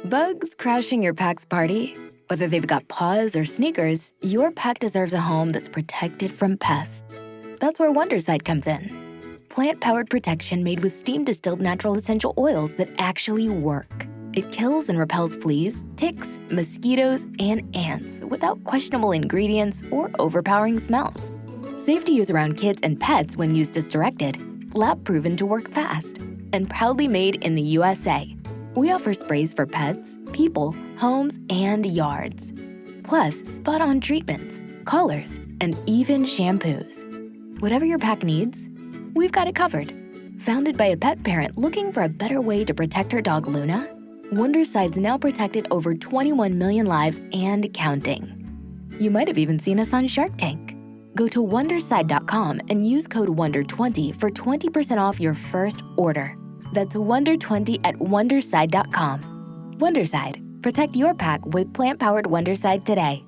Bugs crashing your pack's party? Whether they've got paws or sneakers, your pack deserves a home that's protected from pests. That's where Wondercide comes in. Plant-powered protection made with steam-distilled natural essential oils that actually work. It kills and repels fleas, ticks, mosquitoes, and ants without questionable ingredients or overpowering smells. Safe to use around kids and pets when used as directed, lab-proven to work fast, and proudly made in the USA. We offer sprays for pets, people, homes, and yards. Plus, spot-on treatments, collars, and even shampoos. Whatever your pack needs, we've got it covered. Founded by a pet parent looking for a better way to protect her dog Luna, Wondercide's now protected over 21 million lives and counting. You might have even seen us on Shark Tank. Go to Wondercide.com and use code WONDER20 for 20% off your first order. That's WONDER20 at Wondercide.com. Wondercide. Protect your pack with plant-powered Wondercide today.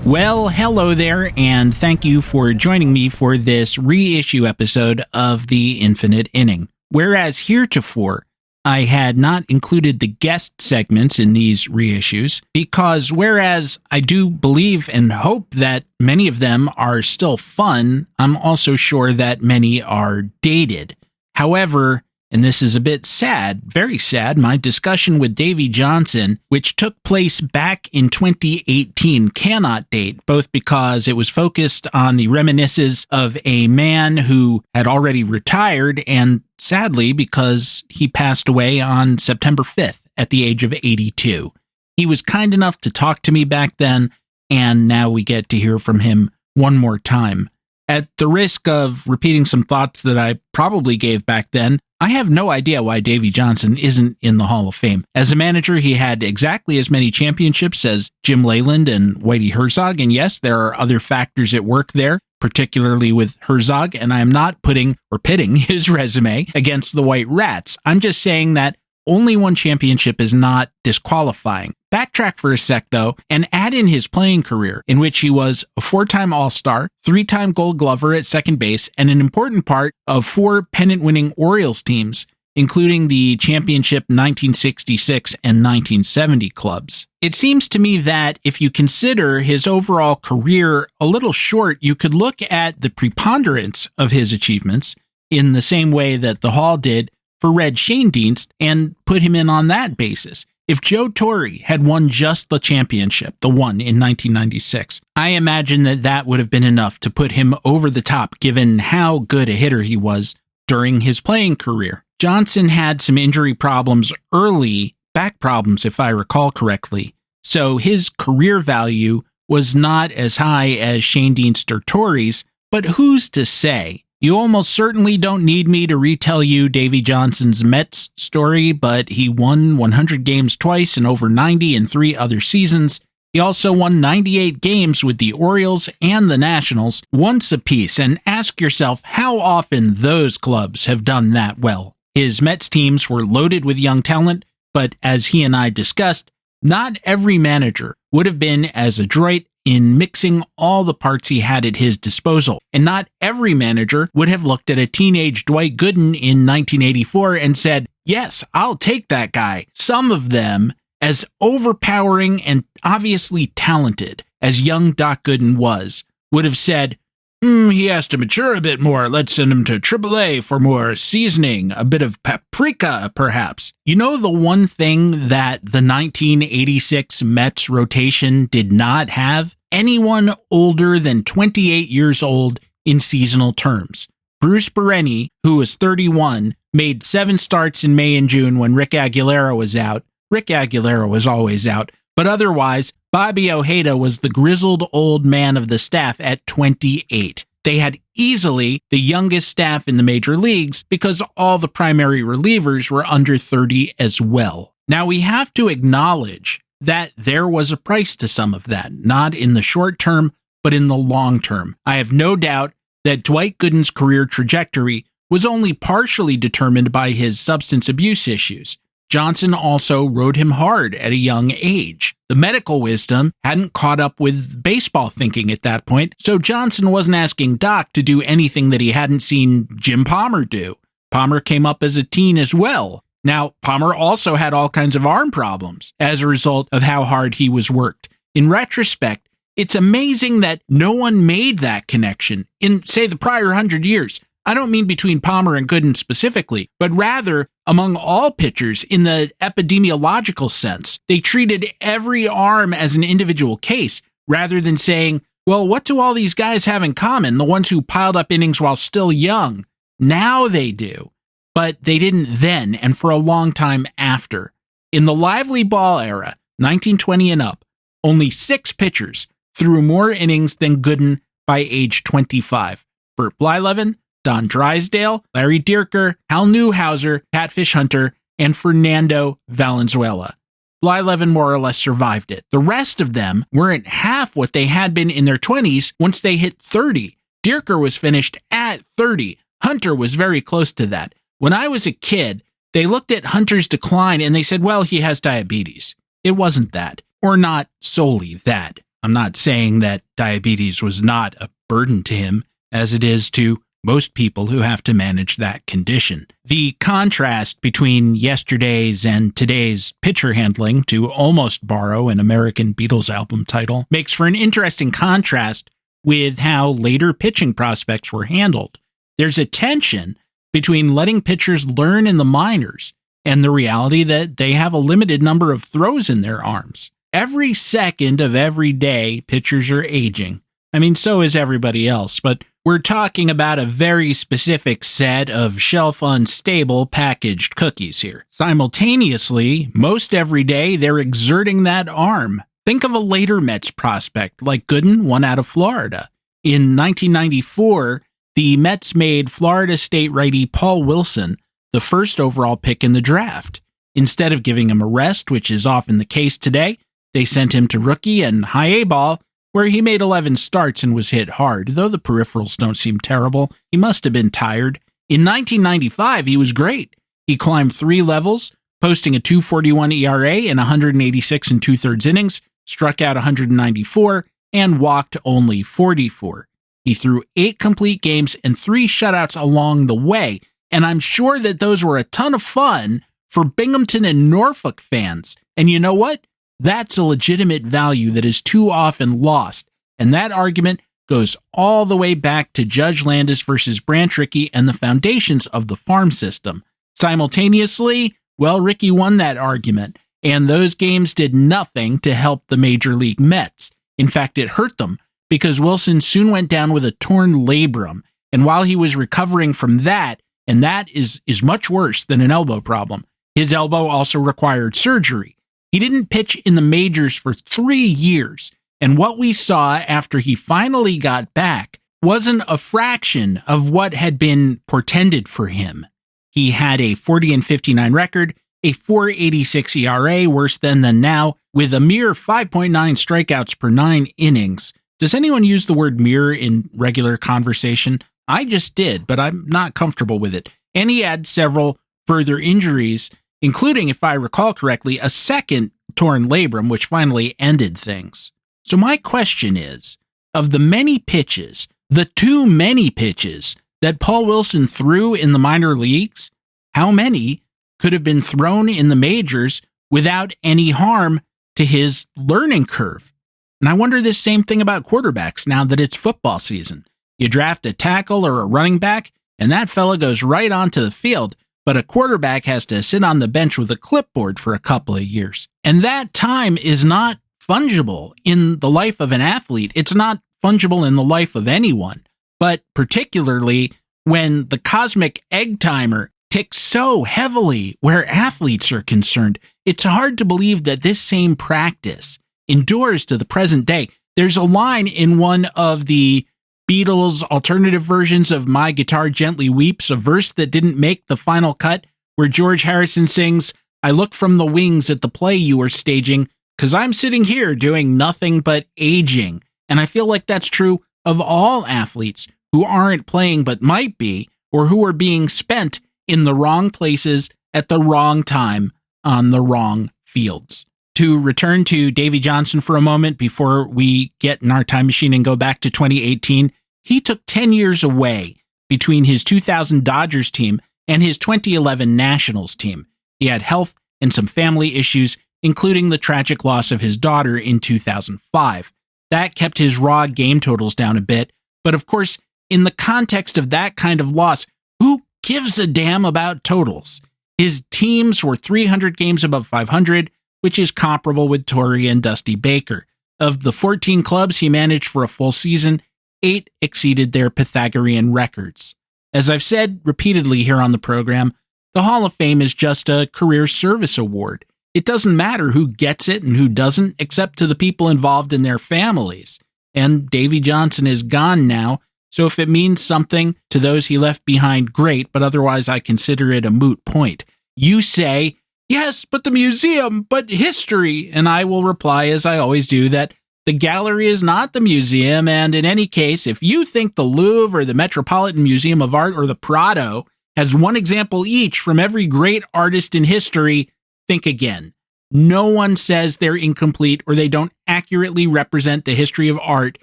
Well, hello there, and thank you for joining me for this reissue episode of The Infinite Inning. Whereas heretofore, I had not included the guest segments in these reissues, because whereas I do believe and hope that many of them are still fun, I'm also sure that many are dated. However, and this is a bit sad, very sad, my discussion with Davey Johnson, which took place back in 2018, cannot date, both because it was focused on the reminiscences of a man who had already retired, and sadly, because he passed away on September 5th at the age of 82. He was kind enough to talk to me back then, and now we get to hear from him one more time. At the risk of repeating some thoughts that I probably gave back then, I have no idea why Davey Johnson isn't in the Hall of Fame. As a manager, he had exactly as many championships as Jim Leyland and Whitey Herzog, and yes, there are other factors at work there, particularly with Herzog, and I am not putting or pitting his resume against the White Rats. I'm just saying that only one championship is not disqualifying. Backtrack for a sec, though, and add in his playing career, in which he was a 4-time All-Star, 3-time Gold Glover at second base, and an important part of 4 pennant-winning Orioles teams, including the championship 1966 and 1970 clubs. It seems to me that if you consider his overall career a little short, you could look at the preponderance of his achievements in the same way that the Hall did for Red Schoendienst and put him in on that basis. If Joe Torre had won just the championship, the one in 1996, I imagine that would have been enough to put him over the top given how good a hitter he was during his playing career. Johnson had some injury problems early, back problems if I recall correctly, so his career value was not as high as Schoendienst or Torre's, but who's to say? You almost certainly don't need me to retell you Davey Johnson's Mets story, but he won 100 games twice and over 90 in 3 other seasons. He also won 98 games with the Orioles and the Nationals, once apiece, and ask yourself how often those clubs have done that well. His Mets teams were loaded with young talent, but as he and I discussed, not every manager would have been as adroit in mixing all the parts he had at his disposal. And not every manager would have looked at a teenage Dwight Gooden in 1984 and said, yes, I'll take that guy. Some of them, as overpowering and obviously talented as young Doc Gooden was, would have said, he has to mature a bit more. Let's send him to AAA for more seasoning, a bit of paprika, perhaps. You know the one thing that the 1986 Mets rotation did not have? Anyone older than 28 years old in seasonal terms. Bruce Bereni, who was 31, made 7 starts in May and June when Rick Aguilera was out. Rick Aguilera was always out. But otherwise, Bobby Ojeda was the grizzled old man of the staff at 28. They had easily the youngest staff in the major leagues because all the primary relievers were under 30 as well. Now we have to acknowledge that there was a price to some of that, not in the short term, but in the long term. I have no doubt that Dwight Gooden's career trajectory was only partially determined by his substance abuse issues. Johnson also rode him hard at a young age. The medical wisdom hadn't caught up with baseball thinking at that point, so Johnson wasn't asking Doc to do anything that he hadn't seen Jim Palmer do. Palmer came up as a teen as well. Now, Palmer also had all kinds of arm problems as a result of how hard he was worked. In retrospect, it's amazing that no one made that connection in, say, the prior 100 years. I don't mean between Palmer and Gooden specifically, but rather among all pitchers in the epidemiological sense. They treated every arm as an individual case rather than saying, well, what do all these guys have in common? The ones who piled up innings while still young. Now they do, but they didn't then and for a long time after. In the lively ball era, 1920 and up, only 6 pitchers threw more innings than Gooden by age 25. Bert Blyleven, Don Drysdale, Larry Dierker, Hal Newhouser, Catfish Hunter, and Fernando Valenzuela. Blyleven more or less survived it. The rest of them weren't half what they had been in their 20s once they hit 30. Dierker was finished at 30. Hunter was very close to that. When I was a kid, they looked at Hunter's decline and they said, well, he has diabetes. It wasn't that, or not solely that. I'm not saying that diabetes was not a burden to him, as it is to most people who have to manage that condition. The contrast between yesterday's and today's pitcher handling, to almost borrow an American Beatles album title, makes for an interesting contrast with how later pitching prospects were handled. There's a tension between letting pitchers learn in the minors and the reality that they have a limited number of throws in their arms. Every second of every day, pitchers are aging. I mean, so is everybody else, but we're talking about a very specific set of shelf-unstable packaged cookies here. Simultaneously, most every day, they're exerting that arm. Think of a later Mets prospect like Gooden, one out of Florida. In 1994, the Mets made Florida State righty Paul Wilson the first overall pick in the draft. Instead of giving him a rest, which is often the case today, they sent him to rookie and high A ball, where he made 11 starts and was hit hard. Though the peripherals don't seem terrible, he must have been tired. In 1995, he was great. He climbed 3 levels, posting a 2.41 ERA in 186 and 2/3 innings, struck out 194, and walked only 44. He threw 8 complete games and 3 shutouts along the way, and I'm sure that those were a ton of fun for Binghamton and Norfolk fans. And you know what? That's a legitimate value that is too often lost, and that argument goes all the way back to Judge Landis versus Branch Rickey and the foundations of the farm system. Simultaneously, well, Rickey won that argument, and those games did nothing to help the Major League Mets. In fact, it hurt them, because Wilson soon went down with a torn labrum, and while he was recovering from that, and that is much worse than an elbow problem, his elbow also required surgery. He didn't pitch in the majors for 3 years, and what we saw after he finally got back wasn't a fraction of what had been portended for him. He had a 40-59 record, a 4.86 ERA, worse then than now, with a mere 5.9 strikeouts per 9 innings. Does anyone use the word mere in regular conversation? I just did, but I'm not comfortable with it. And he had several further injuries, including, if I recall correctly, a second torn labrum, which finally ended things. So my question is, of the many pitches, the too many pitches that Paul Wilson threw in the minor leagues, how many could have been thrown in the majors without any harm to his learning curve? And I wonder this same thing about quarterbacks now that it's football season. You draft a tackle or a running back, and that fella goes right onto the field, but a quarterback has to sit on the bench with a clipboard for a couple of years. And that time is not fungible in the life of an athlete. It's not fungible in the life of anyone, but particularly when the cosmic egg timer ticks so heavily where athletes are concerned, it's hard to believe that this same practice endures to the present day. There's a line in one of the Beatles' alternative versions of My Guitar Gently Weeps, a verse that didn't make the final cut, where George Harrison sings, "I look from the wings at the play you are staging, because I'm sitting here doing nothing but aging. And I feel like that's true of all athletes who aren't playing but might be, or who are being spent in the wrong places at the wrong time on the wrong fields. To return to Davey Johnson for a moment before we get in our time machine and go back to 2018, he took 10 years away between his 2000 Dodgers team and his 2011 Nationals team. He had health and some family issues, including the tragic loss of his daughter in 2005. That kept his raw game totals down a bit, but of course, in the context of that kind of loss, who gives a damn about totals? His teams were 300 games above 500, which is comparable with Torrey and Dusty Baker. Of the 14 clubs he managed for a full season, 8 exceeded their Pythagorean records. As I've said repeatedly here on the program, the Hall of Fame is just a career service award. It doesn't matter who gets it and who doesn't, except to the people involved and their families. And Davey Johnson is gone now, so if it means something to those he left behind, great, but otherwise I consider it a moot point. You say, yes, but the museum, but history, and I will reply, as I always do, that the gallery is not the museum, and in any case, if you think the Louvre or the Metropolitan Museum of Art or the Prado has one example each from every great artist in history, think again. No one says they're incomplete or they don't accurately represent the history of art.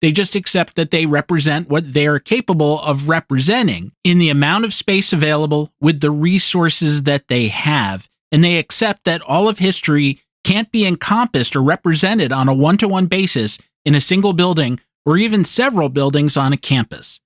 They just accept that they represent what they're capable of representing in the amount of space available with the resources that they have. And they accept that all of history can't be encompassed or represented on a one-to-one basis in a single building or even several buildings on a campus.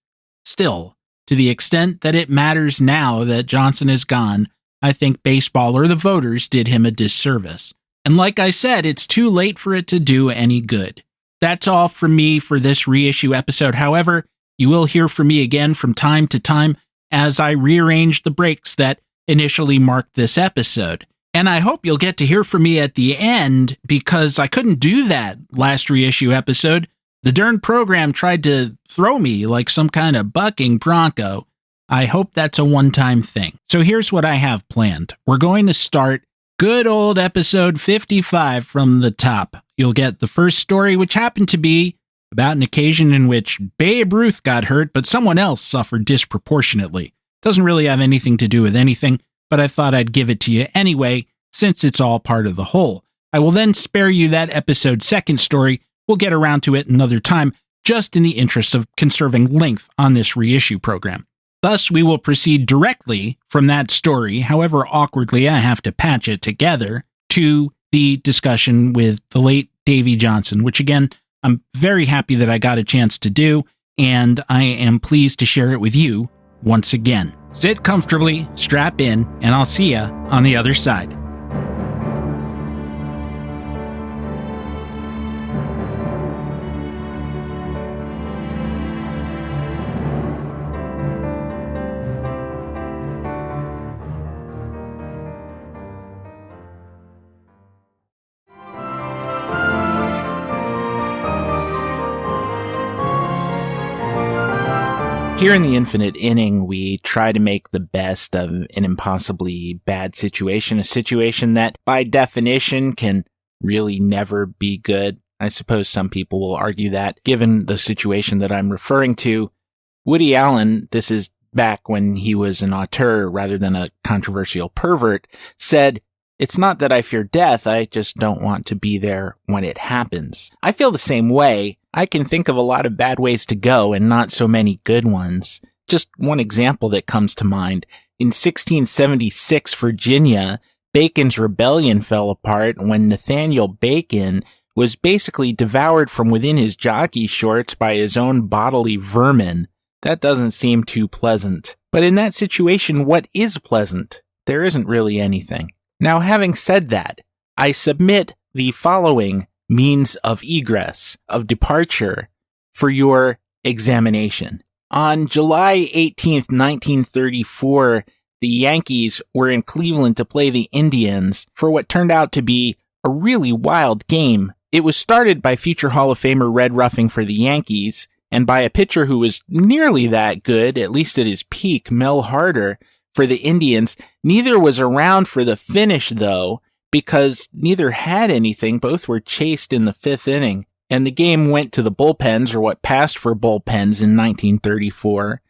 Still, to the extent that it matters now that Johnson is gone, I think baseball or the voters did him a disservice. And like I said, it's too late for it to do any good. That's all from me for this reissue episode. However, you will hear from me again from time to time as I rearrange the breaks that initially marked this episode. And I hope you'll get to hear from me at the end, because I couldn't do that last reissue episode. The darn program tried to throw me like some kind of bucking bronco. I hope that's a one-time thing. So here's what I have planned. We're going to start good old episode 55 from the top. You'll get the first story, which happened to be about an occasion in which Babe Ruth got hurt, but someone else suffered disproportionately. Doesn't really have anything to do with anything, but I thought I'd give it to you anyway, since it's all part of the whole. I will then spare you that episode's second story. We'll get around to it another time, just in the interest of conserving length on this reissue program. Thus, we will proceed directly from that story, however awkwardly I have to patch it together, to the discussion with the late Davey Johnson, which again, I'm very happy that I got a chance to do, and I am pleased to share it with you once again. Sit comfortably, strap in, and I'll see ya on the other side. Here in the Infinite Inning, we try to make the best of an impossibly bad situation, a situation that, by definition, can really never be good. I suppose some people will argue that, given the situation that I'm referring to. Woody Allen, this is back when he was an auteur rather than a controversial pervert, said, "It's not that I fear death, I just don't want to be there when it happens." I feel the same way. I can think of a lot of bad ways to go and not so many good ones. Just one example that comes to mind. In 1676 Virginia, Bacon's rebellion fell apart when Nathaniel Bacon was basically devoured from within his jockey shorts by his own bodily vermin. That doesn't seem too pleasant. But in that situation, what is pleasant? There isn't really anything. Now, having said that, I submit the following means of egress, of departure, for your examination. On July 18th, 1934, the Yankees were in Cleveland to play the Indians for what turned out to be a really wild game. It was started by future Hall of Famer Red Ruffing for the Yankees, and by a pitcher who was nearly that good, at least at his peak, Mel Harder, for the Indians. Neither was around for the finish, though, because neither had anything. Both were chased in the fifth inning, and the game went to the bullpens, or what passed for bullpens, in 1934.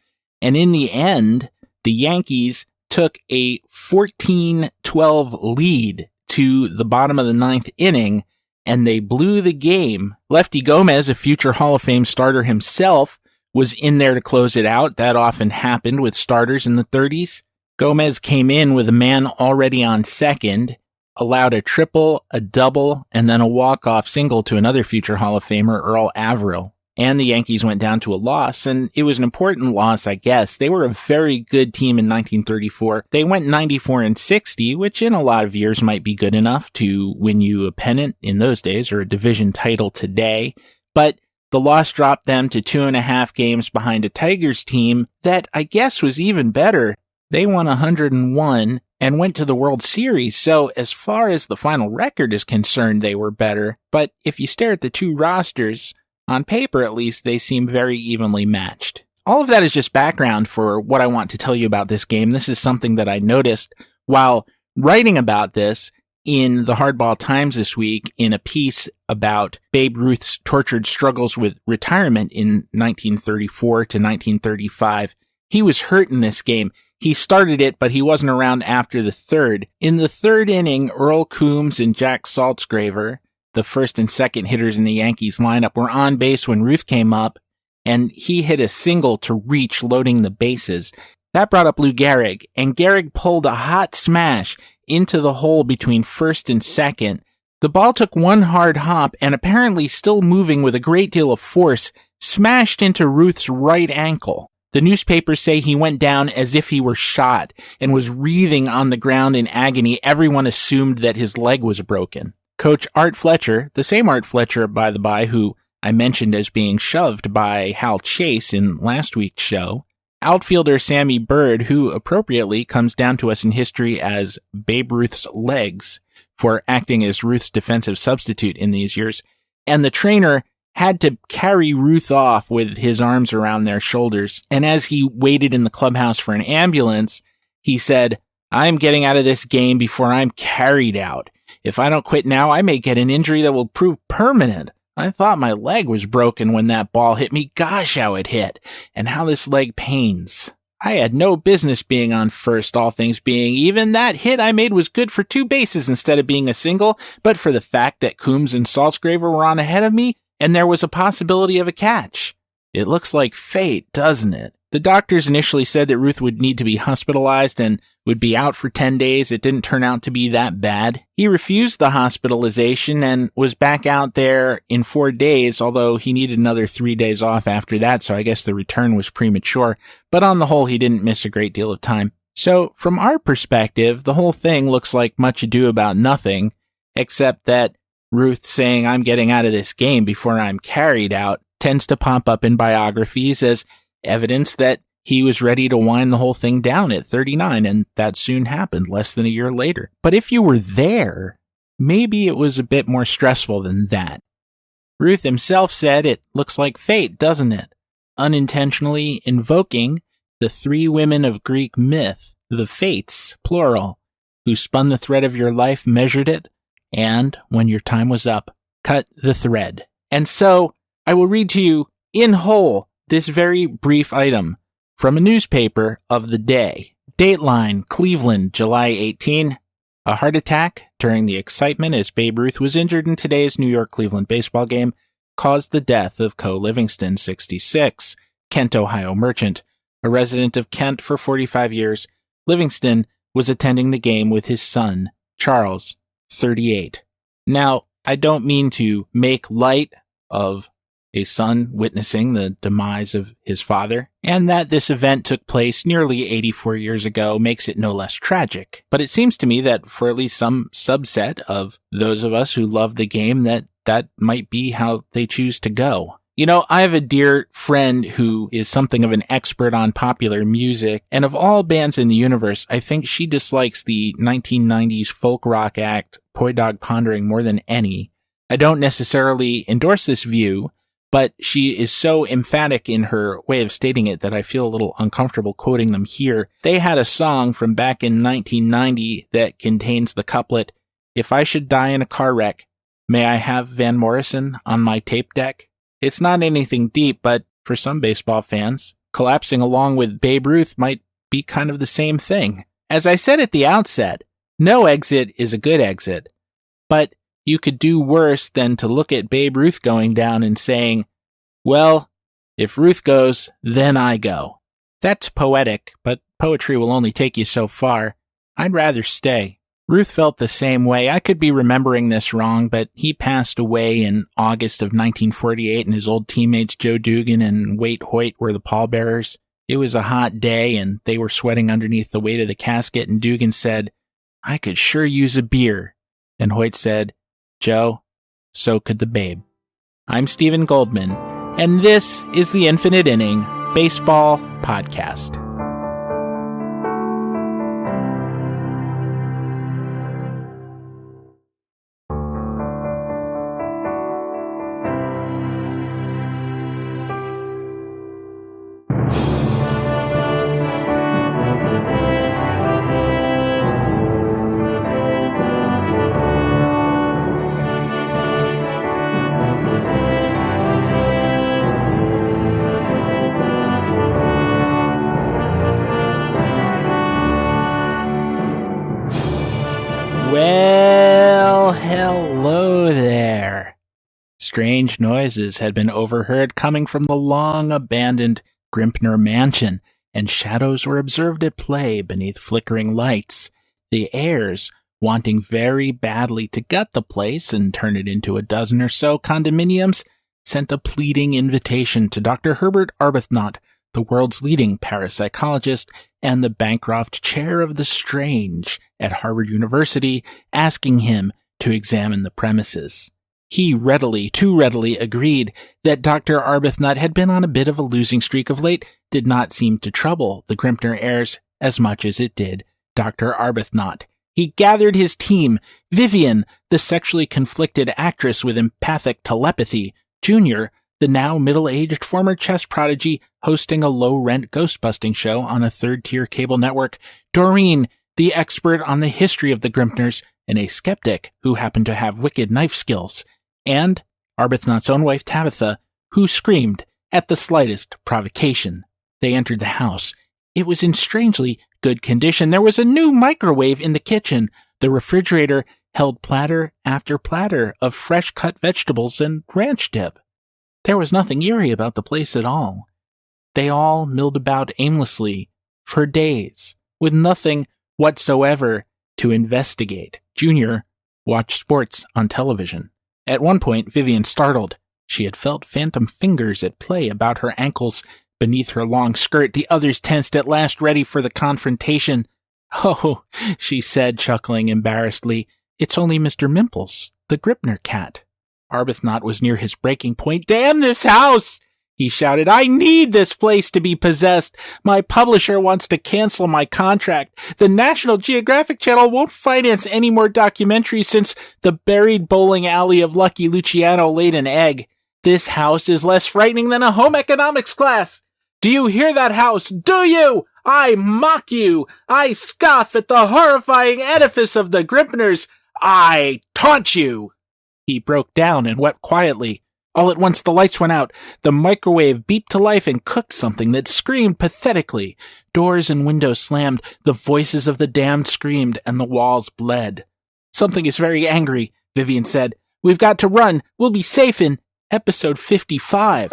And in the end, the Yankees took a 14-12 lead to the bottom of the ninth inning, and they blew the game. Lefty Gomez, a future Hall of Fame starter himself, was in there to close it out. That often happened with starters in the 30s. Gomez came in with a man already on second, allowed a triple, a double, and then a walk-off single to another future Hall of Famer, Earl Averill. And the Yankees went down to a loss, and it was an important loss, I guess. They were a very good team in 1934. They went 94-60, which in a lot of years might be good enough to win you a pennant in those days, or a division title today. But the loss dropped them to 2.5 games behind a Tigers team that I guess was even better. They won 101 and went to the World Series, so as far as the final record is concerned, they were better. But if you stare at the two rosters, on paper at least, they seem very evenly matched. All of that is just background for what I want to tell you about this game. This is something that I noticed while writing about this in the Hardball Times this week in a piece about Babe Ruth's tortured struggles with retirement in 1934 to 1935. He was hurt in this game. He started it, but he wasn't around after the third. In the third inning, Earl Coombs and Jack Saltzgraver, the first and second hitters in the Yankees lineup, were on base when Ruth came up, and he hit a single to reach, loading the bases. That brought up Lou Gehrig, and Gehrig pulled a hot smash into the hole between first and second. The ball took one hard hop, and apparently still moving with a great deal of force, smashed into Ruth's right ankle. The newspapers say he went down as if he were shot and was writhing on the ground in agony. Everyone assumed that his leg was broken. Coach Art Fletcher, the same Art Fletcher, by the by, who I mentioned as being shoved by Hal Chase in last week's show, outfielder Sammy Bird, who appropriately comes down to us in history as Babe Ruth's legs for acting as Ruth's defensive substitute in these years, and the trainer had to carry Ruth off with his arms around their shoulders. And as he waited in the clubhouse for an ambulance, he said, "I'm getting out of this game before I'm carried out. If I don't quit now, I may get an injury that will prove permanent. I thought my leg was broken when that ball hit me. Gosh, how it hit, and how this leg pains. I had no business being on first, all things being even. That hit I made was good for 2 bases instead of being a single, but for the fact that Coombs and Saltzgraver were on ahead of me, and there was a possibility of a catch. It looks like fate, doesn't it?" The doctors initially said that Ruth would need to be hospitalized and would be out for 10 days. It didn't turn out to be that bad. He refused the hospitalization and was back out there in 4 days, although he needed another 3 days off after that, so I guess the return was premature. But on the whole, he didn't miss a great deal of time. So, from our perspective, the whole thing looks like much ado about nothing, except that Ruth saying, "I'm getting out of this game before I'm carried out," tends to pop up in biographies as evidence that he was ready to wind the whole thing down at 39, and that soon happened less than a year later. But if you were there, maybe it was a bit more stressful than that. Ruth himself said, "It looks like fate, doesn't it?" unintentionally invoking the 3 women of Greek myth, the Fates, plural, who spun the thread of your life, measured it, and, when your time was up, cut the thread. And so, I will read to you, in whole, this very brief item from a newspaper of the day. Dateline, Cleveland, July 18. A heart attack during the excitement as Babe Ruth was injured in today's New York-Cleveland baseball game caused the death of Co. Livingston, 66, Kent, Ohio merchant. A resident of Kent for 45 years, Livingston was attending the game with his son, Charles, 38. Now, I don't mean to make light of a son witnessing the demise of his father, and that this event took place nearly 84 years ago makes it no less tragic. But it seems to me that for at least some subset of those of us who love the game, that might be how they choose to go. You know, I have a dear friend who is something of an expert on popular music, and of all bands in the universe, I think she dislikes the 1990s folk rock act Poi Dog Pondering more than any. I don't necessarily endorse this view, but she is so emphatic in her way of stating it that I feel a little uncomfortable quoting them here. They had a song from back in 1990 that contains the couplet, If I should die in a car wreck, may I have Van Morrison on my tape deck? It's not anything deep, but for some baseball fans, collapsing along with Babe Ruth might be kind of the same thing. As I said at the outset, no exit is a good exit, but you could do worse than to look at Babe Ruth going down and saying, well, if Ruth goes, then I go. That's poetic, but poetry will only take you so far. I'd rather stay. Ruth felt the same way. I could be remembering this wrong, but he passed away in August of 1948, and his old teammates Joe Dugan and Waite Hoyt were the pallbearers. It was a hot day, and they were sweating underneath the weight of the casket, and Dugan said, I could sure use a beer. And Hoyt said, Joe, so could the babe. I'm Stephen Goldman, and this is the Infinite Inning Baseball Podcast. Well, hello there. Strange noises had been overheard coming from the long-abandoned Grimpner mansion, and shadows were observed at play beneath flickering lights. The heirs, wanting very badly to gut the place and turn it into a dozen or so condominiums, sent a pleading invitation to Dr. Herbert Arbuthnot, the world's leading parapsychologist and the Bancroft Chair of the Strange at Harvard University, asking him to examine the premises. He too readily agreed that Dr. Arbuthnot had been on a bit of a losing streak of late, did not seem to trouble the Grimpner heirs as much as it did Dr. Arbuthnot. He gathered his team, Vivian, the sexually conflicted actress with empathic telepathy, Junior, the now middle-aged former chess prodigy hosting a low-rent ghost-busting show on a third-tier cable network, Doreen, the expert on the history of the Grimpners, and a skeptic who happened to have wicked knife skills, and Arbuthnot's own wife Tabitha, who screamed at the slightest provocation. They entered the house. It was in strangely good condition. There was a new microwave in the kitchen. The refrigerator held platter after platter of fresh-cut vegetables and ranch dip. There was nothing eerie about the place at all. They all milled about aimlessly for days, with nothing whatsoever to investigate. Junior watched sports on television. At one point, Vivian startled. She had felt phantom fingers at play about her ankles beneath her long skirt. The others tensed at last, ready for the confrontation. Oh, she said, chuckling embarrassedly, it's only Mr. Mimples, the Grimpner cat. Arbuthnot was near his breaking point. Damn this house! He shouted. I need this place to be possessed. My publisher wants to cancel my contract. The National Geographic Channel won't finance any more documentaries since the buried bowling alley of Lucky Luciano laid an egg. This house is less frightening than a home economics class. Do you hear that, house? Do you? I mock you. I scoff at the horrifying edifice of the Grimpners. I taunt you. He broke down and wept quietly. All at once the lights went out. The microwave beeped to life and cooked something that screamed pathetically. Doors and windows slammed. The voices of the damned screamed, and the walls bled. Something is very angry, Vivian said. We've got to run. We'll be safe in episode 55.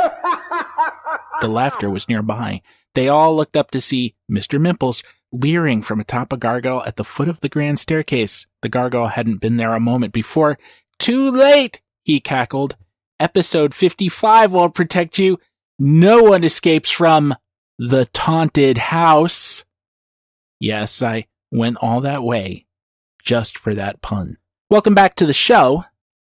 The laughter was nearby. They all looked up to see Mr. Mimples leering from atop a gargoyle at the foot of the grand staircase. The gargoyle hadn't been there a moment before. Too late, he cackled. Episode 55 will protect you. No one escapes from the taunted house. Yes, I went all that way just for that pun. Welcome back to the show.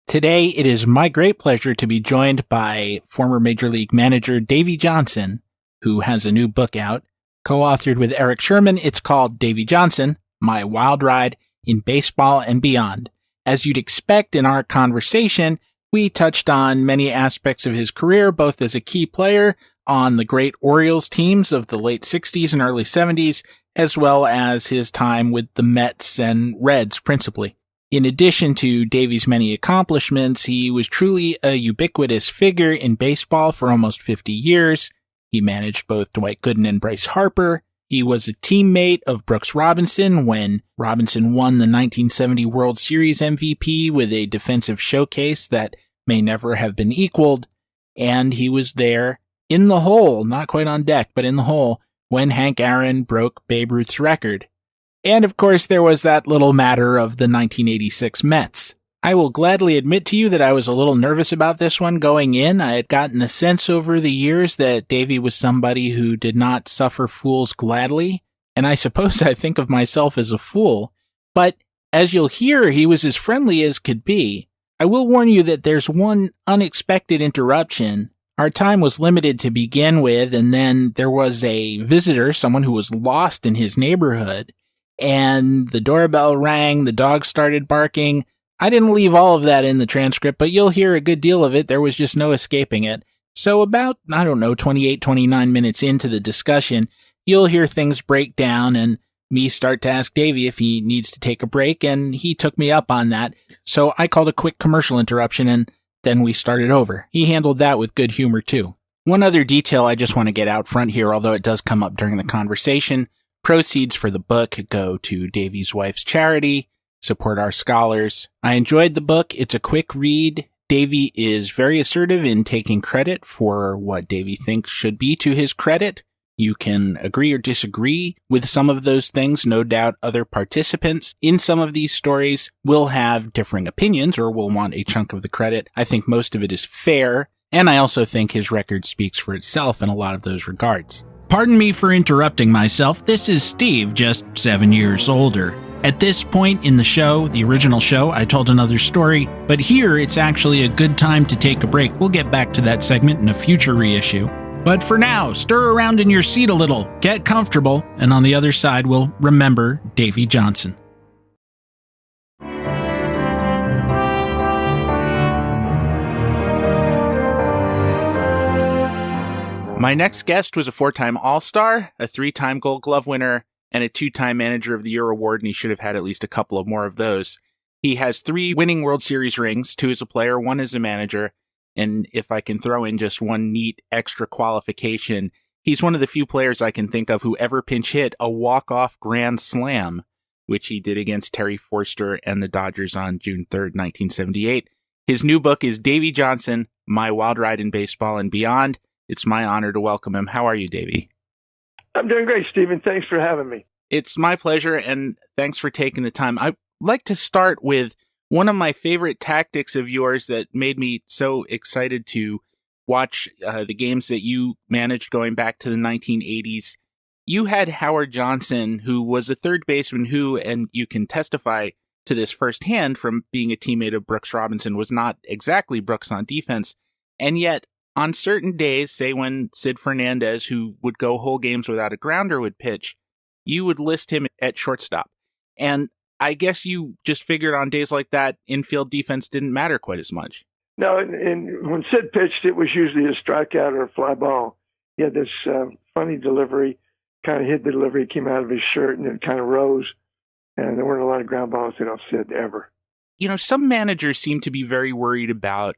Today, it is my great pleasure to be joined by former Major League manager Davey Johnson, who has a new book out, co-authored with Eric Sherman. It's called Davey Johnson, My Wild Ride in Baseball and Beyond. As you'd expect in our conversation, we touched on many aspects of his career, both as a key player on the great Orioles teams of the late 60s and early 70s, as well as his time with the Mets and Reds principally. In addition to Davey's many accomplishments, he was truly a ubiquitous figure in baseball for almost 50 years. He managed both Dwight Gooden and Bryce Harper. He was a teammate of Brooks Robinson when Robinson won the 1970 World Series MVP with a defensive showcase that may never have been equaled. And he was there in the hole, not quite on deck, but in the hole, when Hank Aaron broke Babe Ruth's record. And of course, there was that little matter of the 1986 Mets. I will gladly admit to you that I was a little nervous about this one going in. I had gotten the sense over the years that Davey was somebody who did not suffer fools gladly, and I suppose I think of myself as a fool. But as you'll hear, he was as friendly as could be. I will warn you that there's one unexpected interruption. Our time was limited to begin with, and then there was a visitor, someone who was lost in his neighborhood, and the doorbell rang, the dog started barking. I didn't leave all of that in the transcript, but you'll hear a good deal of it. There was just no escaping it. So about, 28, 29 minutes into the discussion, you'll hear things break down and me start to ask Davey if he needs to take a break, and he took me up on that. So I called a quick commercial interruption, and then we started over. He handled that with good humor, too. One other detail I just want to get out front here, although it does come up during the conversation. Proceeds for the book go to Davey's wife's charity. Support our scholars. I enjoyed the book. It's a quick read. Davey is very assertive in taking credit for what Davey thinks should be to his credit. You can agree or disagree with some of those things. No doubt other participants in some of these stories will have differing opinions or will want a chunk of the credit. I think most of it is fair, and I also think his record speaks for itself in a lot of those regards. Pardon me for interrupting myself. This is Steve, just 7 years older. At this point in the show, the original show, I told another story, but here it's actually a good time to take a break. We'll get back to that segment in a future reissue. But for now, stir around in your seat a little, get comfortable, and on the other side, we'll remember Davey Johnson. My next guest was a 4-time All-Star, a 3-time Gold Glove winner, and a 2-time Manager of the Year award, and he should have had at least a couple of more of those. He has 3 winning World Series rings, 2 as a player, 1 as a manager, and if I can throw in just one neat extra qualification, he's one of the few players I can think of who ever pinch hit a walk-off grand slam, which he did against Terry Forster and the Dodgers on June 3rd, 1978. His new book is Davey Johnson, My Wild Ride in Baseball and Beyond. It's my honor to welcome him. How are you, Davey? I'm doing great, Stephen. Thanks for having me. It's my pleasure, and thanks for taking the time. I'd like to start with one of my favorite tactics of yours that made me so excited to watch the games that you managed going back to the 1980s. You had Howard Johnson, who was a third baseman who, and you can testify to this firsthand from being a teammate of Brooks Robinson, was not exactly Brooks on defense, and yet on certain days, say when Sid Fernandez, who would go whole games without a grounder, would pitch, you would list him at shortstop. And I guess you just figured on days like that, infield defense didn't matter quite as much. No, and when Sid pitched, it was usually a strikeout or a fly ball. He had this funny delivery, kind of hid the delivery, came out of his shirt, and it kind of rose. And there weren't a lot of ground balls hit off Sid ever. You know, some managers seem to be very worried about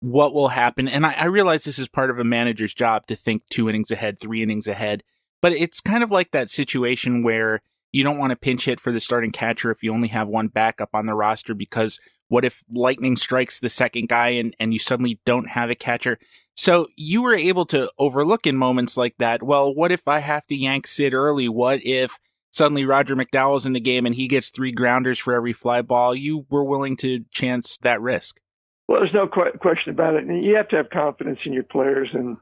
what will happen. And I realize this is part of a manager's job to think 2 innings ahead, 3 innings ahead. But it's kind of like that situation where you don't want to pinch hit for the starting catcher if you only have one backup on the roster, because what if lightning strikes the second guy and you suddenly don't have a catcher? So you were able to overlook in moments like that, well, what if I have to yank Sid early? What if suddenly Roger McDowell's in the game and he gets 3 grounders for every fly ball? You were willing to chance that risk. Well, there's no question about it. And you have to have confidence in your players. And,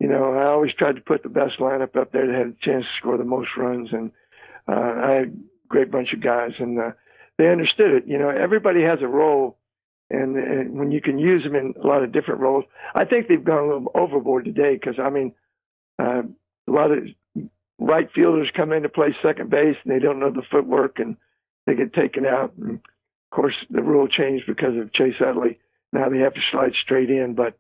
you know, I always tried to put the best lineup up there that had a chance to score the most runs. And I had a great bunch of guys, and they understood it. You know, everybody has a role, and when you can use them in a lot of different roles. I think they've gone a little overboard today because, I mean, a lot of right fielders come in to play second base, and they don't know the footwork, and they get taken out. And, of course, the rule changed because of Chase Utley. Now they have to slide straight in, but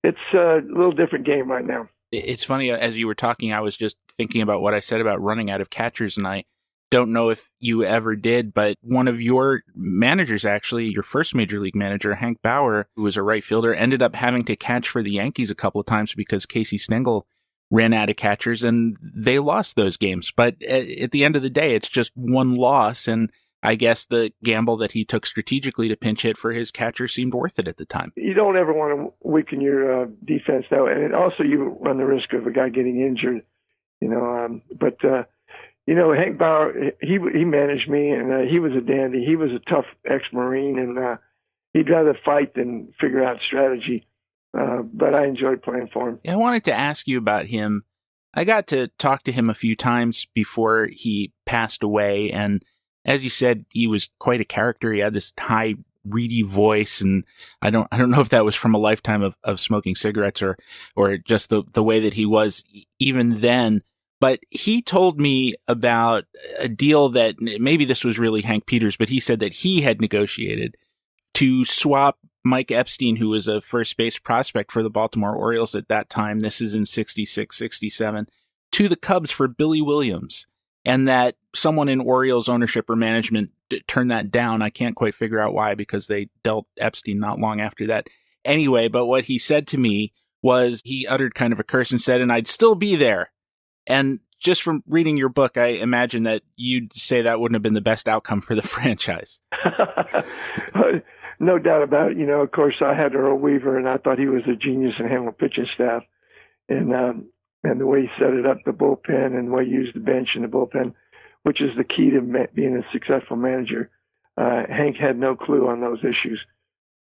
it's a little different game right now. It's funny, as you were talking, I was just thinking about what I said about running out of catchers, and I don't know if you ever did, but one of your managers, actually, your first major league manager, Hank Bauer, who was a right fielder, ended up having to catch for the Yankees a couple of times because Casey Stengel ran out of catchers and they lost those games. But at the end of the day, it's just one loss. And I guess the gamble that he took strategically to pinch hit for his catcher seemed worth it at the time. You don't ever want to weaken your defense, though. And also you run the risk of a guy getting injured, Hank Bauer, he managed me, and he was a dandy. He was a tough ex-Marine, and he'd rather fight than figure out strategy. But I enjoyed playing for him. I wanted to ask you about him. I got to talk to him a few times before he passed away, and as you said, he was quite a character. He had this high, reedy voice, and I don't know if that was from a lifetime of smoking cigarettes or just the way that he was even then. But he told me about a deal that maybe this was really Hank Peters, but he said that he had negotiated to swap Mike Epstein, who was a first base prospect for the Baltimore Orioles at that time. This is in 66, 67, to the Cubs for Billy Williams. And that someone in Orioles ownership or management turned that down. I can't quite figure out why, because they dealt Epstein not long after that. Anyway, but what he said to me was he uttered kind of a curse and said, and I'd still be there. And just from reading your book, I imagine that you'd say that wouldn't have been the best outcome for the franchise. No doubt about it. Of course, I had Earl Weaver, and I thought he was a genius in handling pitching staff. And the way he set it up, the bullpen, and the way he used the bench and the bullpen, which is the key to being a successful manager. Hank had no clue on those issues.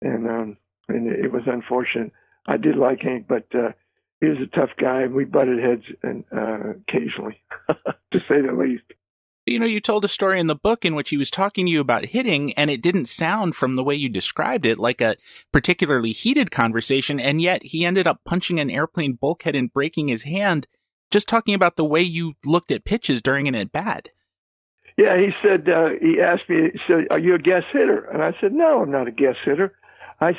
And it was unfortunate. I did like Hank, but he was a tough guy, and we butted heads occasionally, to say the least. You told a story in the book in which he was talking to you about hitting, and it didn't sound, from the way you described it, like a particularly heated conversation, and yet he ended up punching an airplane bulkhead and breaking his hand, just talking about the way you looked at pitches during an at-bat. Yeah, he said, he asked me, he said, are you a guess hitter? And I said, no, I'm not a guess hitter. I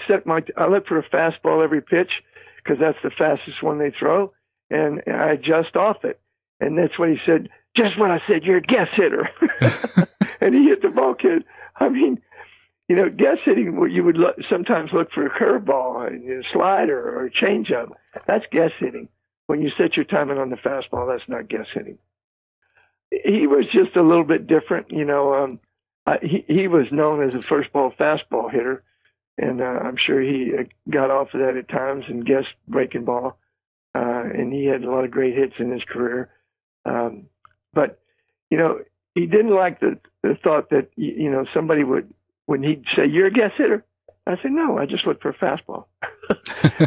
look for a fastball every pitch, because that's the fastest one they throw, and I adjust off it. And that's what he said, just what I said, you're a guess hitter. And he hit the bulkhead. I mean, guess hitting, you would sometimes look for a curveball, a slider, or a changeup. That's guess hitting. When you set your timing on the fastball, that's not guess hitting. He was just a little bit different. He was known as a first ball fastball hitter. And I'm sure he got off of that at times and guessed breaking ball. And he had a lot of great hits in his career. But he didn't like the thought that, somebody would, when he'd say, you're a guess hitter. I said, no, I just look for a fastball.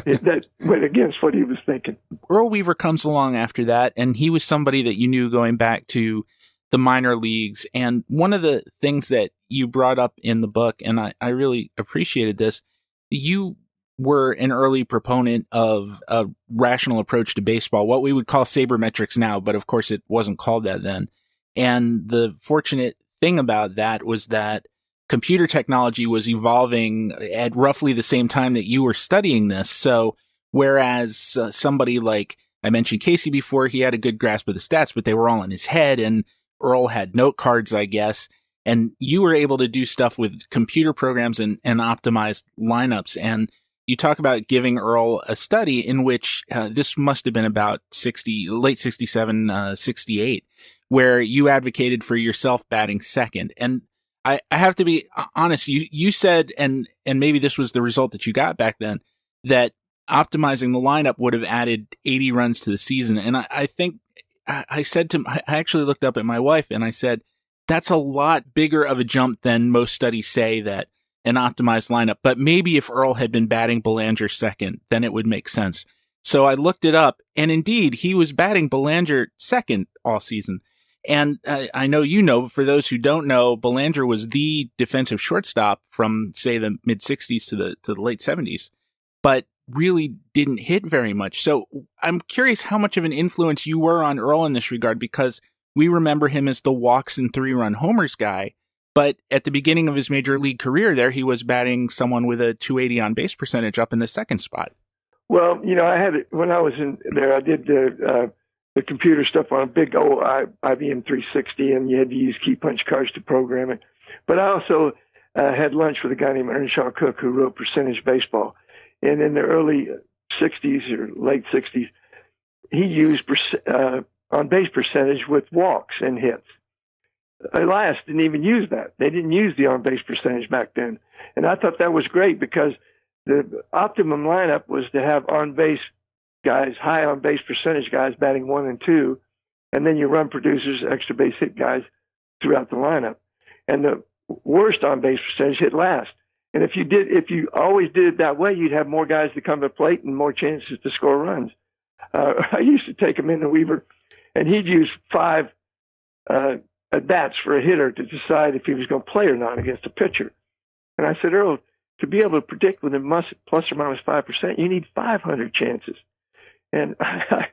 That went against what he was thinking. Earl Weaver comes along after that, and he was somebody that you knew going back to the minor leagues. And one of the things that you brought up in the book, and I really appreciated this, you were an early proponent of a rational approach to baseball, what we would call sabermetrics now, but of course it wasn't called that then. And the fortunate thing about that was that computer technology was evolving at roughly the same time that you were studying this. So whereas somebody like, I mentioned Casey before, he had a good grasp of the stats, but they were all in his head, and Earl had note cards, I guess. And you were able to do stuff with computer programs and optimized lineups. And you talk about giving Earl a study in which this must have been about late 67, 68, where you advocated for yourself batting second. And I have to be honest, you said, and maybe this was the result that you got back then, that optimizing the lineup would have added 80 runs to the season. And I think I actually looked up at my wife and I said, that's a lot bigger of a jump than most studies say that an optimized lineup. But maybe if Earl had been batting Belanger second, then it would make sense. So I looked it up, and indeed, he was batting Belanger second all season. And I know you know, but for those who don't know, Belanger was the defensive shortstop from, say, the mid-'60s to the late 70s, but really didn't hit very much. So I'm curious how much of an influence you were on Earl in this regard, because we remember him as the walks and 3-run homers guy, but at the beginning of his major league career there, he was batting someone with a 280 on base percentage up in the second spot. Well, I had, when I was in there, I did the the computer stuff on a big old IBM 360, and you had to use key punch cards to program it. But I also had lunch with a guy named Earnshaw Cook who wrote Percentage Baseball. And in the early 60s or late 60s, he used on-base percentage with walks and hits. Elias didn't even use that. They didn't use the on-base percentage back then. And I thought that was great because the optimum lineup was to have on-base guys, high on-base percentage guys batting 1 and 2, and then you run producers, extra base hit guys throughout the lineup. And the worst on-base percentage hit last. And if you always did it that way, you'd have more guys to come to the plate and more chances to score runs. I used to take him into Weaver, and he'd use 5 at-bats for a hitter to decide if he was going to play or not against a pitcher. And I said, Earl, to be able to predict within plus or minus 5%, you need 500 chances. And of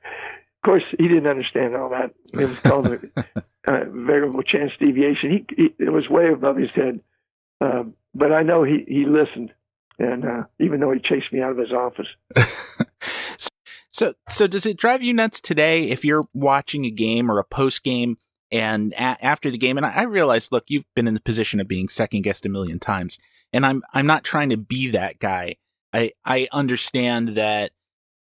course, he didn't understand all that. It was called a variable chance deviation. It was way above his head. But I know he listened, and even though he chased me out of his office. So does it drive you nuts today if you're watching a game or a post game and after the game? And I realize, look, you've been in the position of being second guessed a million times, and I'm not trying to be that guy. I understand that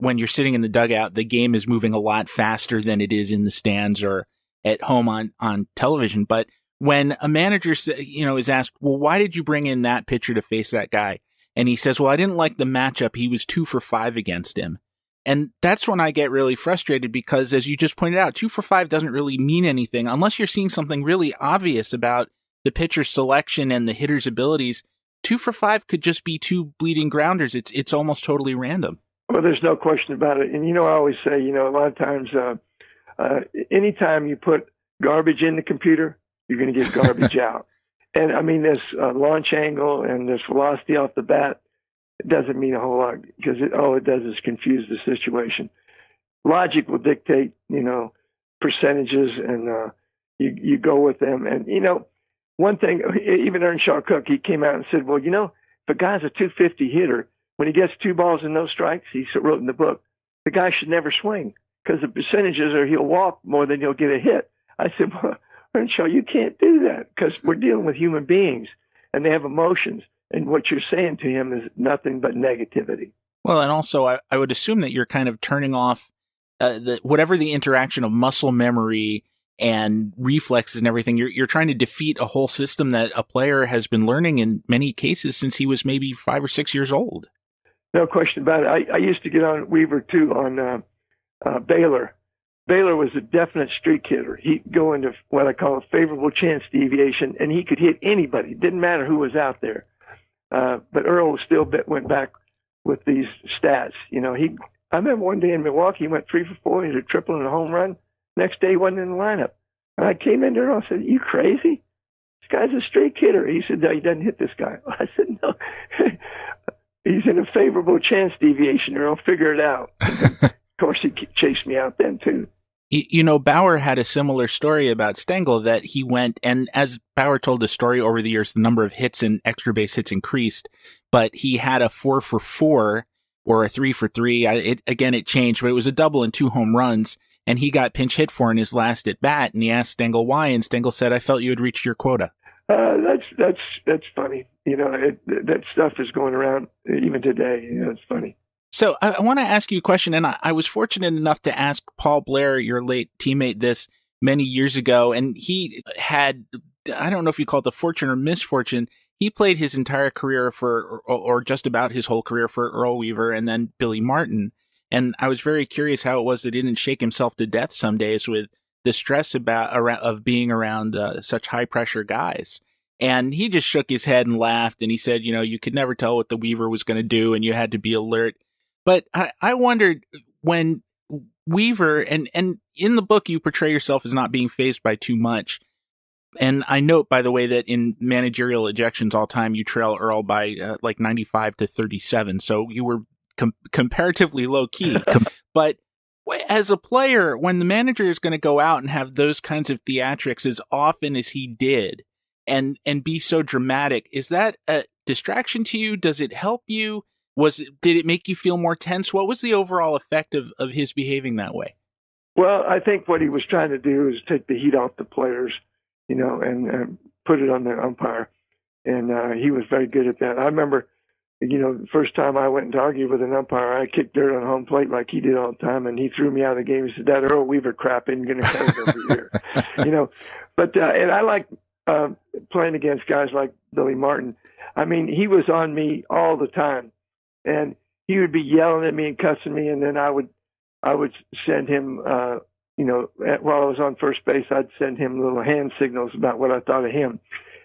when you're sitting in the dugout, the game is moving a lot faster than it is in the stands or at home on television. But when a manager, is asked, well, why did you bring in that pitcher to face that guy? And he says, well, I didn't like the matchup. He was 2 for 5 against him. And that's when I get really frustrated because, as you just pointed out, 2 for 5 doesn't really mean anything unless you're seeing something really obvious about the pitcher's selection and the hitter's abilities. 2 for 5 could just be 2 bleeding grounders. It's almost totally random. Well, there's no question about it. And, I always say, a lot of times, anytime you put garbage in the computer, you're going to get garbage out. And, this launch angle and this velocity off the bat, it doesn't mean a whole lot because all it does is confuse the situation. Logic will dictate, percentages, and you go with them. And, one thing, even Earnshaw Cook, he came out and said, well, if a guy's a 250 hitter, when he gets 2 balls and no strikes, he wrote in the book, the guy should never swing because the percentages are he'll walk more than he'll get a hit. I said, well, Earnshaw, you can't do that because we're dealing with human beings and they have emotions. And what you're saying to him is nothing but negativity. Well, and also I would assume that you're kind of turning off whatever the interaction of muscle memory and reflexes and everything. You're trying to defeat a whole system that a player has been learning in many cases since he was maybe 5 or 6 years old. No question about it. I used to get on Weaver, too, on Baylor. Baylor was a definite streak hitter. He'd go into what I call a favorable chance deviation, and he could hit anybody. It didn't matter who was out there. But Earl still went back with these stats. I remember one day in Milwaukee, he went 3 for 4, he hit a triple and a home run. Next day, he wasn't in the lineup. And I came in there and I said, you crazy? This guy's a streak hitter. He said, no, he doesn't hit this guy. I said, no. He's in a favorable chance deviation, or I'll figure it out. Of course, he chased me out then, too. Bauer had a similar story about Stengel that he went, and as Bauer told the story over the years, the number of hits and extra base hits increased, but he had a 4 for 4 or a 3 for 3. It changed, but it was a double and 2 home runs, and he got pinch hit for in his last at bat, and he asked Stengel why, and Stengel said, I felt you had reached your quota. That's funny. That stuff is going around even today. It's funny. So I want to ask you a question, and I was fortunate enough to ask Paul Blair, your late teammate, this many years ago, and he had, I don't know if you call it the fortune or misfortune, he played his entire career or just about his whole career for Earl Weaver and then Billy Martin, and I was very curious how it was that he didn't shake himself to death some days with the stress of being around such high-pressure guys. And he just shook his head and laughed, and he said, you could never tell what the Weaver was going to do, and you had to be alert. But I wondered when Weaver, and in the book you portray yourself as not being fazed by too much. And I note, by the way, that in managerial ejections all time, you trail Earl by like 95 to 37. So you were comparatively low key. But as a player, when the manager is going to go out and have those kinds of theatrics as often as he did and be so dramatic, is that a distraction to you? Does it help you? Did it make you feel more tense? What was the overall effect of his behaving that way? Well, I think what he was trying to do is take the heat off the players, and put it on the umpire. And he was very good at that. I remember, the first time I went to argue with an umpire, I kicked dirt on home plate like he did all the time, and he threw me out of the game. He said, "That Earl Weaver crap isn't going to cut it over here." But and I like playing against guys like Billy Martin. I mean, he was on me all the time, and he would be yelling at me and cussing me, and then I would send him, while I was on first base, I'd send him little hand signals about what I thought of him.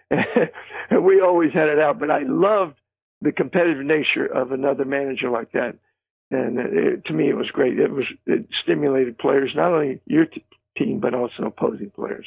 And we always had it out, but I loved the competitive nature of another manager like that. And to me, it was great. It stimulated players, not only your team, but also opposing players.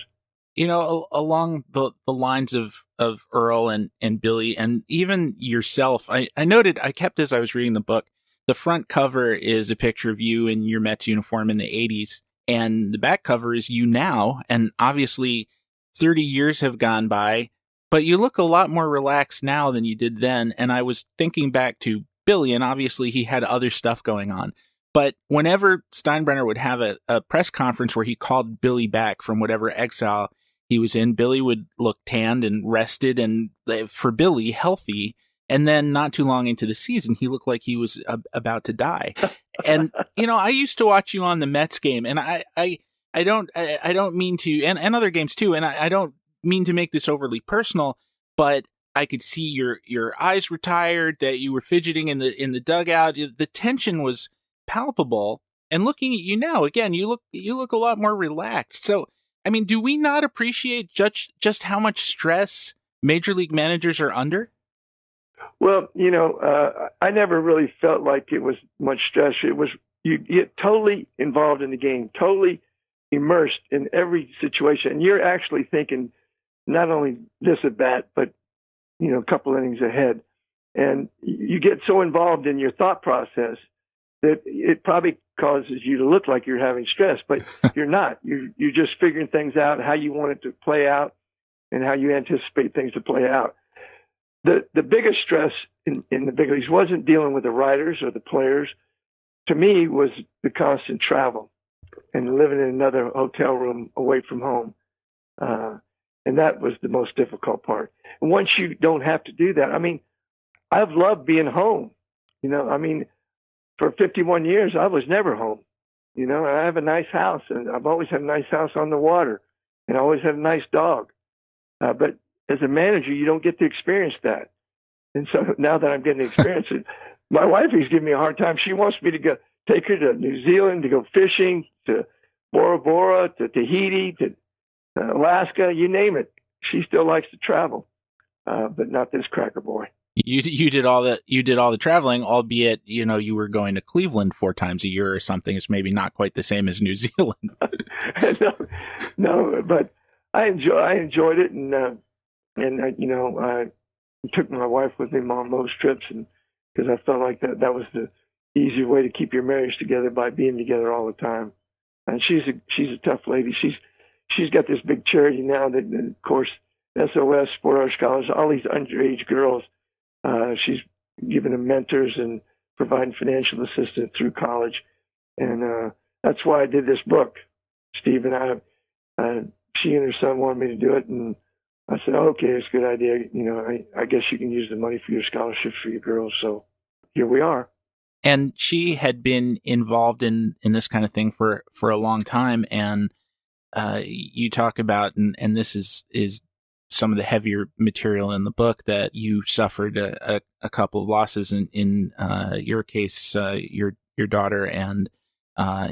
Along the lines of Earl and Billy and even yourself, I noted, I kept as I was reading the book, the front cover is a picture of you in your Mets uniform in the 80s, and the back cover is you now. And obviously 30 years have gone by, but you look a lot more relaxed now than you did then. And I was thinking back to Billy, and obviously he had other stuff going on. But whenever Steinbrenner would have a press conference where he called Billy back from whatever exile he was in, Billy would look tanned and rested and, for Billy, healthy. And then not too long into the season, he looked like he was about to die. And, I used to watch you on the Mets game, and I don't mean to, and other games too, and I don't mean to make this overly personal, but I could see your eyes were tired, that you were fidgeting in the dugout. The tension was palpable. And looking at you now, again, you look a lot more relaxed. So, I mean, do we not appreciate just how much stress major league managers are under? Well, I never really felt like it was much stress. It was, you get totally involved in the game, totally immersed in every situation. And you're actually thinking not only this at bat, but, a couple innings ahead. And you get so involved in your thought process that it probably causes you to look like you're having stress, but you're not. You're just figuring things out, how you want it to play out and how you anticipate things to play out. The biggest stress in the big leagues wasn't dealing with the writers or the players. To me, was the constant travel and living in another hotel room away from home. And that was the most difficult part. And once you don't have to do that, I mean, I've loved being home. For 51 years, I was never home. I have a nice house, and I've always had a nice house on the water, and I always had a nice dog. But as a manager, you don't get to experience that. And so now that I'm getting to experience it, my wife is giving me a hard time. She wants me to take her to New Zealand, to go fishing, to Bora Bora, to Tahiti, to Alaska, you name it. She still likes to travel, but not this cracker boy. You did all the traveling, albeit, you were going to Cleveland 4 times a year or something. It's maybe not quite the same as New Zealand. no, but I enjoyed it. And I took my wife with me on most trips, and because I felt like that was the easier way to keep your marriage together, by being together all the time. And she's a tough lady. She's got this big charity now that, of course, SOS, Sport Art Scholars, all these underage girls. She's giving them mentors and providing financial assistance through college. And that's why I did this book. Steve and I, she and her son wanted me to do it. And I said, okay, it's a good idea. I guess you can use the money for your scholarships for your girls. So here we are. And she had been involved in this kind of thing for a long time. And you talk about, and this is some of the heavier material in the book, that you suffered a couple of losses in your case, your daughter, and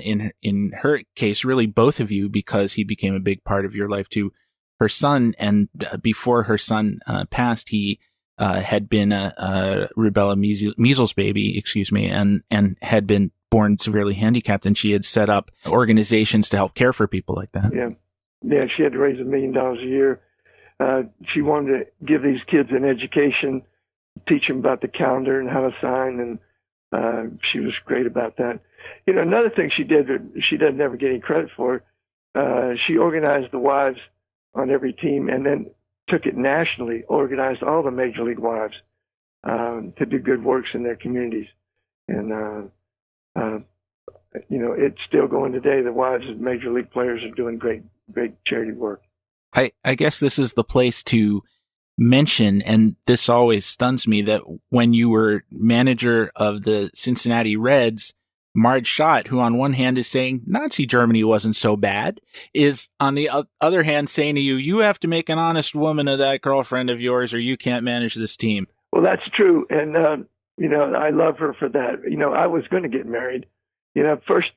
in her case, really both of you, because he became a big part of your life too. Her son, and before her son passed, he had been a rubella measles baby, and had been born severely handicapped, and she had set up organizations to help care for people like that. Yeah, she had to raise $1 million a year. She wanted to give these kids an education, teach them about the calendar and how to sign, and she was great about that. Another thing she did that she doesn't ever get any credit for, she organized the wives on every team, and then took it nationally, organized all the major league wives to do good works in their communities. And it's still going today. The wives of major league players are doing great charity work. I guess this is the place to mention, and this always stuns me, that when you were manager of the Cincinnati Reds, Marge Schott, who on one hand is saying Nazi Germany wasn't so bad, is on the other hand saying to you, you have to make an honest woman of that girlfriend of yours or you can't manage this team. Well, that's true. And, I love her for that. I was going to get married. First,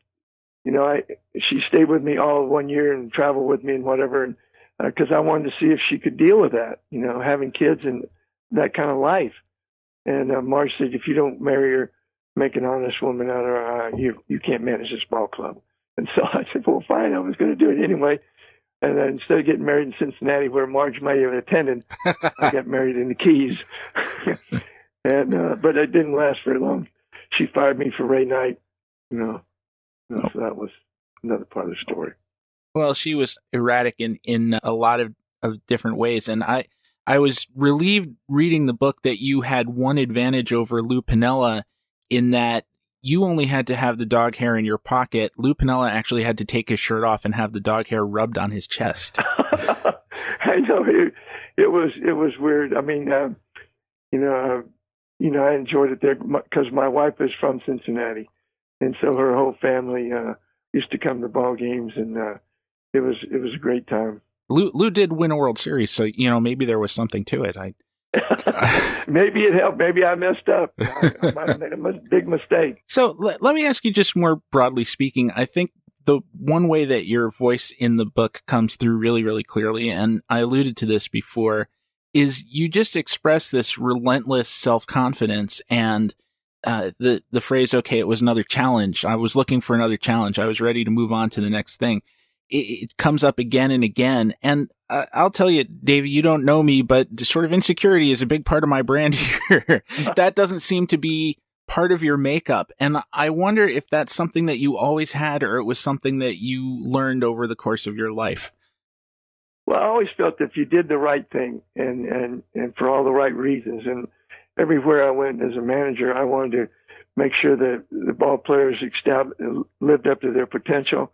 she stayed with me all 1 year and traveled with me and whatever. And because I wanted to see if she could deal with that, having kids and that kind of life. And Marge said, if you don't marry her, make an honest woman out of her, you can't manage this ball club. And so I said, well, fine, I was going to do it anyway. And then instead of getting married in Cincinnati, where Marge may have attended, I got married in the Keys. But it didn't last very long. She fired me for Ray Knight, So that was another part of the story. Well, she was erratic in a lot of different ways. And I was relieved reading the book that you had one advantage over Lou Piniella, in that you only had to have the dog hair in your pocket. Lou Piniella actually had to take his shirt off and have the dog hair rubbed on his chest. I know it was weird. I mean, I enjoyed it there because my wife is from Cincinnati, and so her whole family used to come to ball games, and it was a great time. Lou did win a World Series, so maybe there was something to it. Maybe it helped. Maybe I messed up. I might have made a big mistake. So let me ask you, just more broadly speaking, I think the one way that your voice in the book comes through really, really clearly, and I alluded to this before, is you just express this relentless self-confidence and the phrase, okay, it was another challenge. I was looking for another challenge. I was ready to move on to the next thing. It comes up again and again. And I'll tell you, Davey, you don't know me, but sort of insecurity is a big part of my brand here. That doesn't seem to be part of your makeup. And I wonder if that's something that you always had, or it was something that you learned over the course of your life. Well, I always felt that if you did the right thing and for all the right reasons, and everywhere I went as a manager, I wanted to make sure that the ball players lived up to their potential.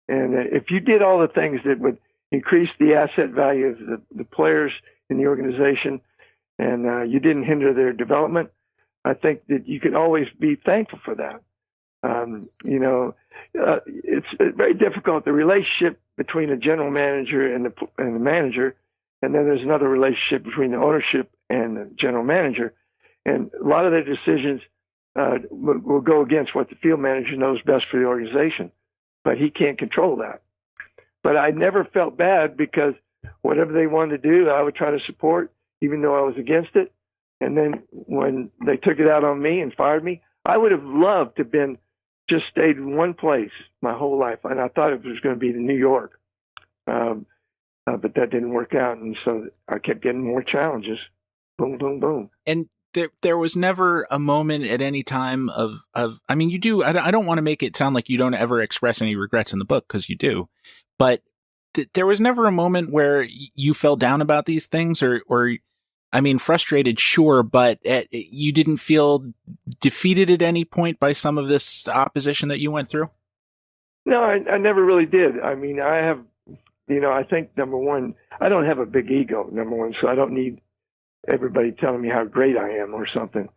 And if you did all the things that would increase the asset value of the players in the organization, and you didn't hinder their development, I think that you could always be thankful for that. It's very difficult, the relationship between a general manager and the manager, and then there's another relationship between the ownership and the general manager. And a lot of their decisions will go against what the field manager knows best for the organization, but he can't control that. But I never felt bad, because whatever they wanted to do, I would try to support, even though I was against it. And then when they took it out on me and fired me, I would have loved to have just stayed in one place my whole life. And I thought it was going to be in New York. But that didn't work out. And so I kept getting more challenges. Boom, boom, boom. And there was never a moment at any time of I mean, you do, I don't want to make it sound like you don't ever express any regrets in the book, because you do, but there was never a moment where you fell down about these things, or I mean, frustrated, sure, but you didn't feel defeated at any point by some of this opposition that you went through? No, I never really did. I mean, I have, I think, number one, I don't have a big ego, number one, so I don't need everybody telling me how great I am or something.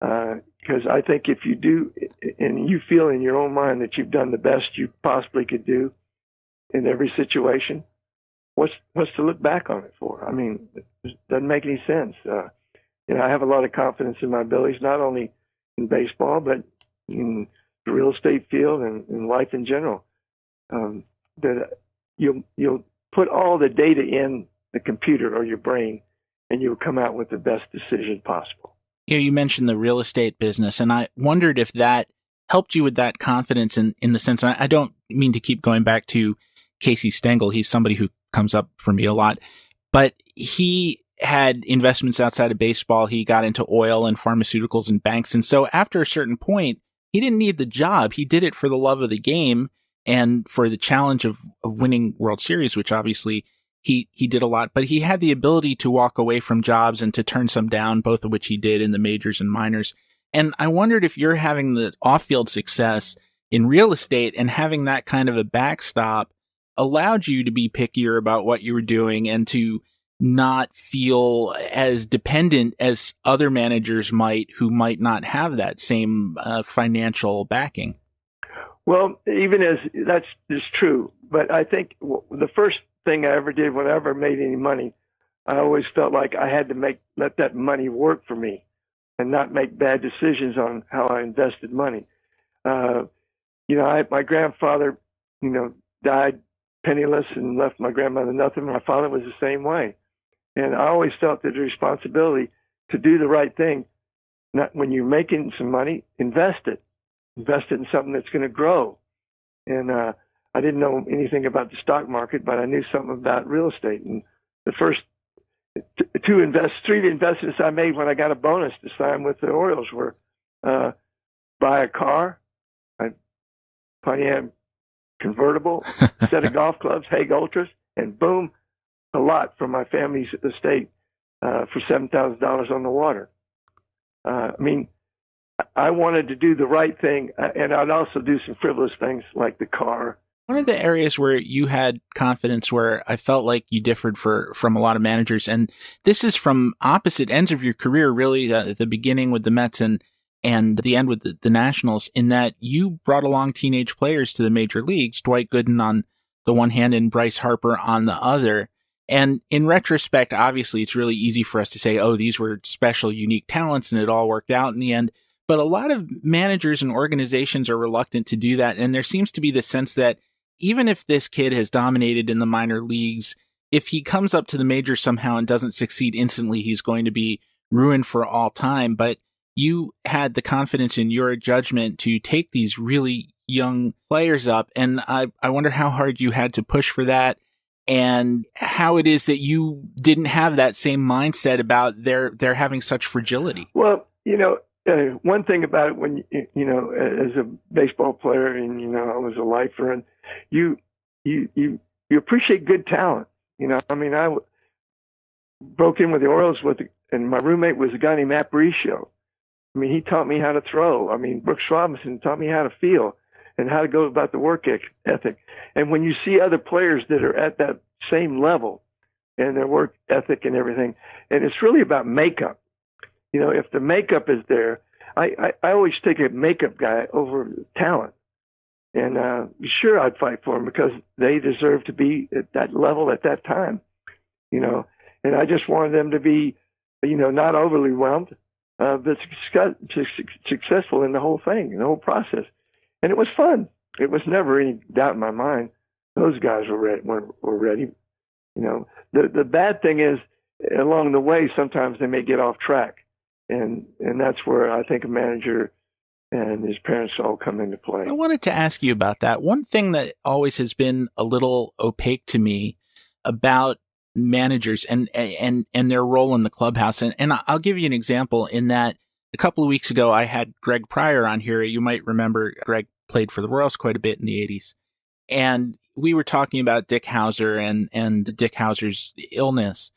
Because I think if you do, and you feel in your own mind that you've done the best you possibly could do in every situation, what's to look back on it for? I mean, it doesn't make any sense. I have a lot of confidence in my abilities, not only in baseball, but in the real estate field and in life in general. That you'll put all the data in the computer or your brain, and you'll come out with the best decision possible. You mentioned the real estate business, and I wondered if that helped you with that confidence in the sense, and I don't mean to keep going back to Casey Stengel. He's somebody who comes up for me a lot, but he had investments outside of baseball. He got into oil and pharmaceuticals and banks. And so after a certain point, he didn't need the job. He did it for the love of the game and for the challenge of winning World Series, which obviously he did a lot, but he had the ability to walk away from jobs and to turn some down, both of which he did in the majors and minors. And I wondered if you're having the off-field success in real estate, and having that kind of a backstop allowed you to be pickier about what you were doing and to not feel as dependent as other managers might who might not have that same financial backing. Well, even as that's true, but I think the first thing I ever did when I ever made any money, I always felt like I had to let that money work for me and not make bad decisions on how I invested money. My grandfather, died penniless and left my grandmother nothing. My father was the same way. And I always felt the responsibility to do the right thing. Not when you're making some money, invest it in something that's going to grow. And I didn't know anything about the stock market, but I knew something about real estate. And the first three investments I made when I got a bonus to sign with the Orioles were buy a car, a Pontiac convertible, set of golf clubs, Hague Ultras, and boom, a lot from my family's estate for $7,000 on the water. I wanted to do the right thing, and I'd also do some frivolous things like the car. One of the areas where you had confidence, where I felt like you differed from a lot of managers, and this is from opposite ends of your career, really, at the beginning with the Mets and the end with the Nationals, in that you brought along teenage players to the major leagues, Dwight Gooden on the one hand and Bryce Harper on the other. And in retrospect, obviously, it's really easy for us to say, oh, these were special, unique talents, and it all worked out in the end. But a lot of managers and organizations are reluctant to do that. And there seems to be the sense that even if this kid has dominated in the minor leagues, if he comes up to the majors somehow and doesn't succeed instantly, he's going to be ruined for all time. But you had the confidence in your judgment to take these really young players up. And I wonder how hard you had to push for that, and how it is that you didn't have that same mindset about their having such fragility. Well, one thing about it, when as a baseball player, and I was a lifer, and you appreciate good talent. I broke in with the Orioles and my roommate was a guy named Reissue. He taught me how to throw. Brooks Robinson taught me how to feel and how to go about the work ethic. And when you see other players that are at that same level and their work ethic and everything, and it's really about makeup. If the makeup is there, I always take a makeup guy over talent. And sure, I'd fight for them because they deserve to be at that level at that time. And I just wanted them to be, not overly whelmed, but successful in the whole thing, in the whole process. And it was fun. It was never any doubt in my mind. Those guys were ready. The bad thing is, along the way, sometimes they may get off track. And that's where I think a manager and his parents all come into play. I wanted to ask you about that. One thing that always has been a little opaque to me about managers and their role in the clubhouse. And I'll give you an example in that a couple of weeks ago, I had Greg Pryor on here. You might remember Greg played for the Royals quite a bit in the 80s. And we were talking about Dick Howser and Dick Howser's illness.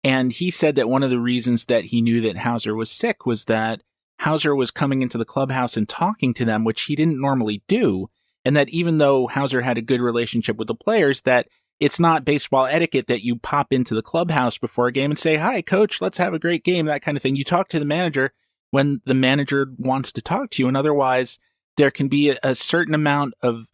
And he said that one of the reasons that he knew that Howser was sick was that Howser was coming into the clubhouse and talking to them, which he didn't normally do. And that even though Howser had a good relationship with the players, that it's not baseball etiquette that you pop into the clubhouse before a game and say, hi, coach, let's have a great game, that kind of thing. You talk to the manager when the manager wants to talk to you. And otherwise, there can be a certain amount of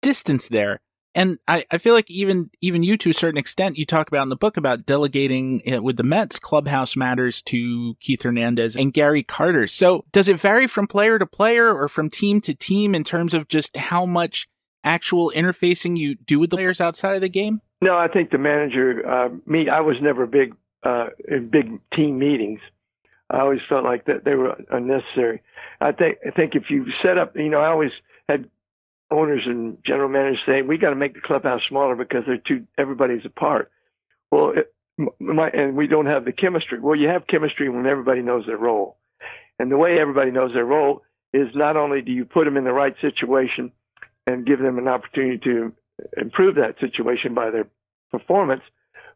distance there. And I feel like even you, to a certain extent, you talk about in the book about delegating with the Mets clubhouse matters to Keith Hernandez and Gary Carter. So does it vary from player to player or from team to team in terms of just how much actual interfacing you do with the players outside of the game? No, I think the manager, I was never big in big team meetings. I always felt like that they were unnecessary. I think if you set up, I always had owners and general managers say, we got to make the clubhouse smaller because everybody's apart. Well, and we don't have the chemistry. Well, you have chemistry when everybody knows their role. And the way everybody knows their role is not only do you put them in the right situation and give them an opportunity to improve that situation by their performance,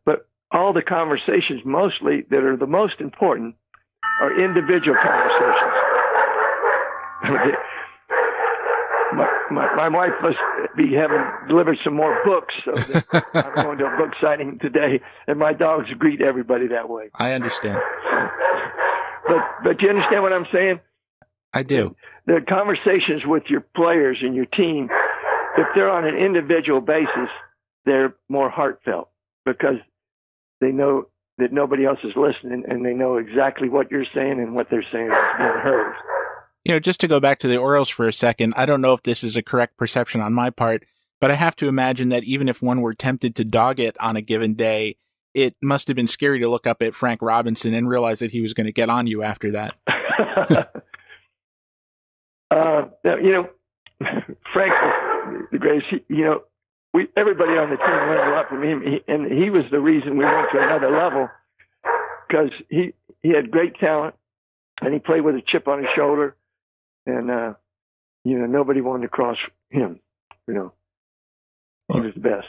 but all the conversations mostly that are the most important are individual conversations. my wife must be having delivered some more books, so that I'm going to a book signing today, and my dogs greet everybody that way. I understand. But you understand what I'm saying? I do. The conversations with your players and your team, if they're on an individual basis, they're more heartfelt because they know that nobody else is listening, and they know exactly what you're saying and what they're saying is being heard. Just to go back to the Orioles for a second, I don't know if this is a correct perception on my part, but I have to imagine that even if one were tempted to dog it on a given day, it must have been scary to look up at Frank Robinson and realize that he was going to get on you after that. Frank was the greatest. Everybody on the team learned a lot from him, and he was the reason we went to another level because he had great talent, and he played with a chip on his shoulder, and nobody wanted to cross him. He was the best.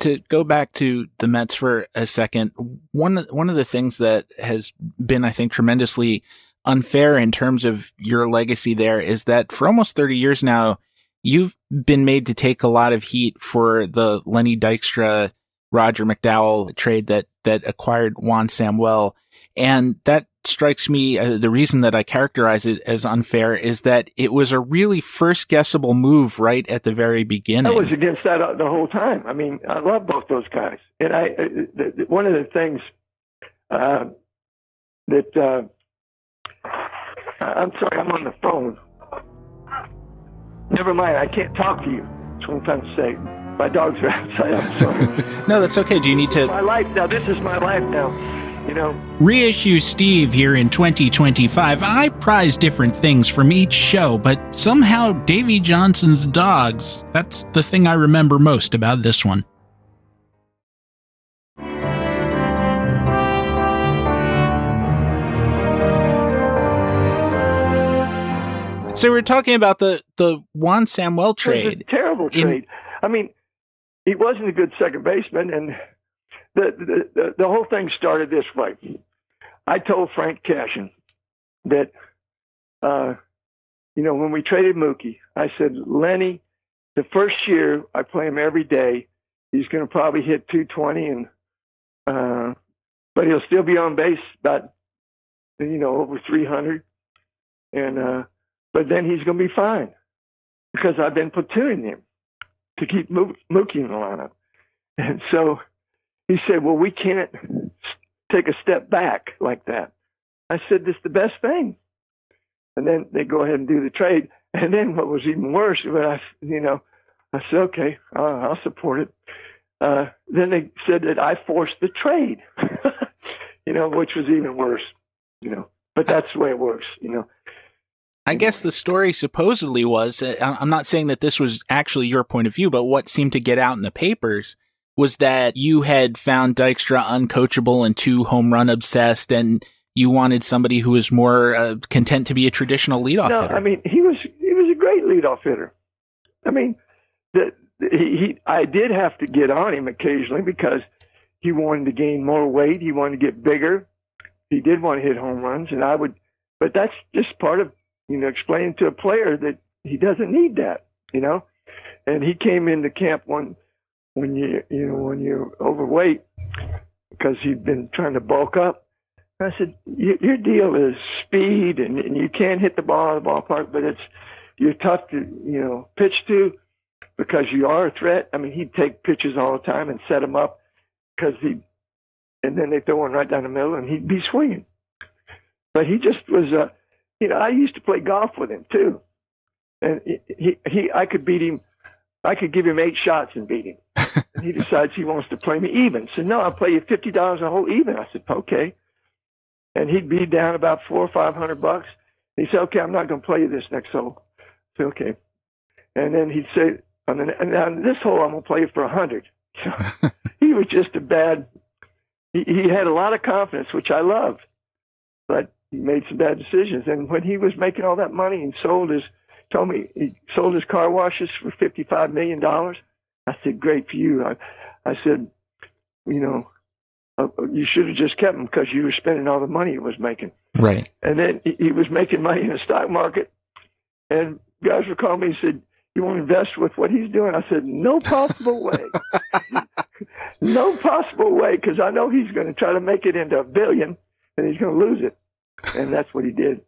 To go back to the Mets for a second, one of the things that has been, I think, tremendously unfair in terms of your legacy there is that for almost 30 years now, you've been made to take a lot of heat for the Lenny Dykstra, Roger McDowell trade that acquired Juan Samuel. And that strikes me, the reason that I characterize it as unfair is that it was a really first guessable move right at the very beginning. I was against that the whole time. I mean, I love both those guys. And one of the things I'm sorry, I'm on the phone. Never mind, I can't talk to you. That's what I'm trying to say. My dogs are outside, I'm sorry. No, that's okay. Do you need to... My life now, this is my life now, Reissue Steve here in 2025. I prize different things from each show, but somehow Davey Johnson's dogs, that's the thing I remember most about this one. So we're talking about the Juan Samuel trade. It was a terrible trade. I mean, he wasn't a good second baseman, and the whole thing started this way. I told Frank Cashin that, when we traded Mookie, I said, Lenny, the first year I play him every day, he's going to probably hit 220, but he'll still be on base about, over 300, but then he's going to be fine because I've been platooning him to keep Mookie in the lineup. And so he said, well, we can't take a step back like that. I said, this is the best thing. And then they go ahead and do the trade. And then what was even worse, but I said, okay, I'll support it. Then they said that I forced the trade, which was even worse, but that's the way it works, I guess the story supposedly was, I'm not saying that this was actually your point of view, but what seemed to get out in the papers was that you had found Dykstra uncoachable and too home run obsessed, and you wanted somebody who was more content to be a traditional leadoff hitter. No, I mean, he was a great leadoff hitter. I mean, I did have to get on him occasionally because he wanted to gain more weight. He wanted to get bigger. He did want to hit home runs, but that's just part of, explaining to a player that he doesn't need that, And he came into camp when you're overweight because he'd been trying to bulk up. I said, your deal is speed and you can't hit the ball out of the ballpark, but you're tough to, pitch to because you are a threat. I mean, he'd take pitches all the time and set them up and then they throw one right down the middle and he'd be swinging. But he just was, I used to play golf with him too. And I could beat him. I could give him 8 shots and beat him. And he decides he wants to play me even. So no, I'll play you $50 a hole even. I said, okay. And he'd be down about $400 or $500. He said, okay, I'm not going to play you this next hole. I said, okay. And then he'd say, and on this hole, I'm going to play you for 100. So he was just he had a lot of confidence, which I loved, but he made some bad decisions. And when he was making all that money and told me he sold his car washes for $55 million. I said, great for you. I said, you should have just kept him because you were spending all the money he was making. Right. And then he was making money in the stock market. And guys were calling me and said, You want to invest with what he's doing? I said, no possible way. No possible way, because I know he's going to try to make it into $1 billion, and he's going to lose it. And that's what he did.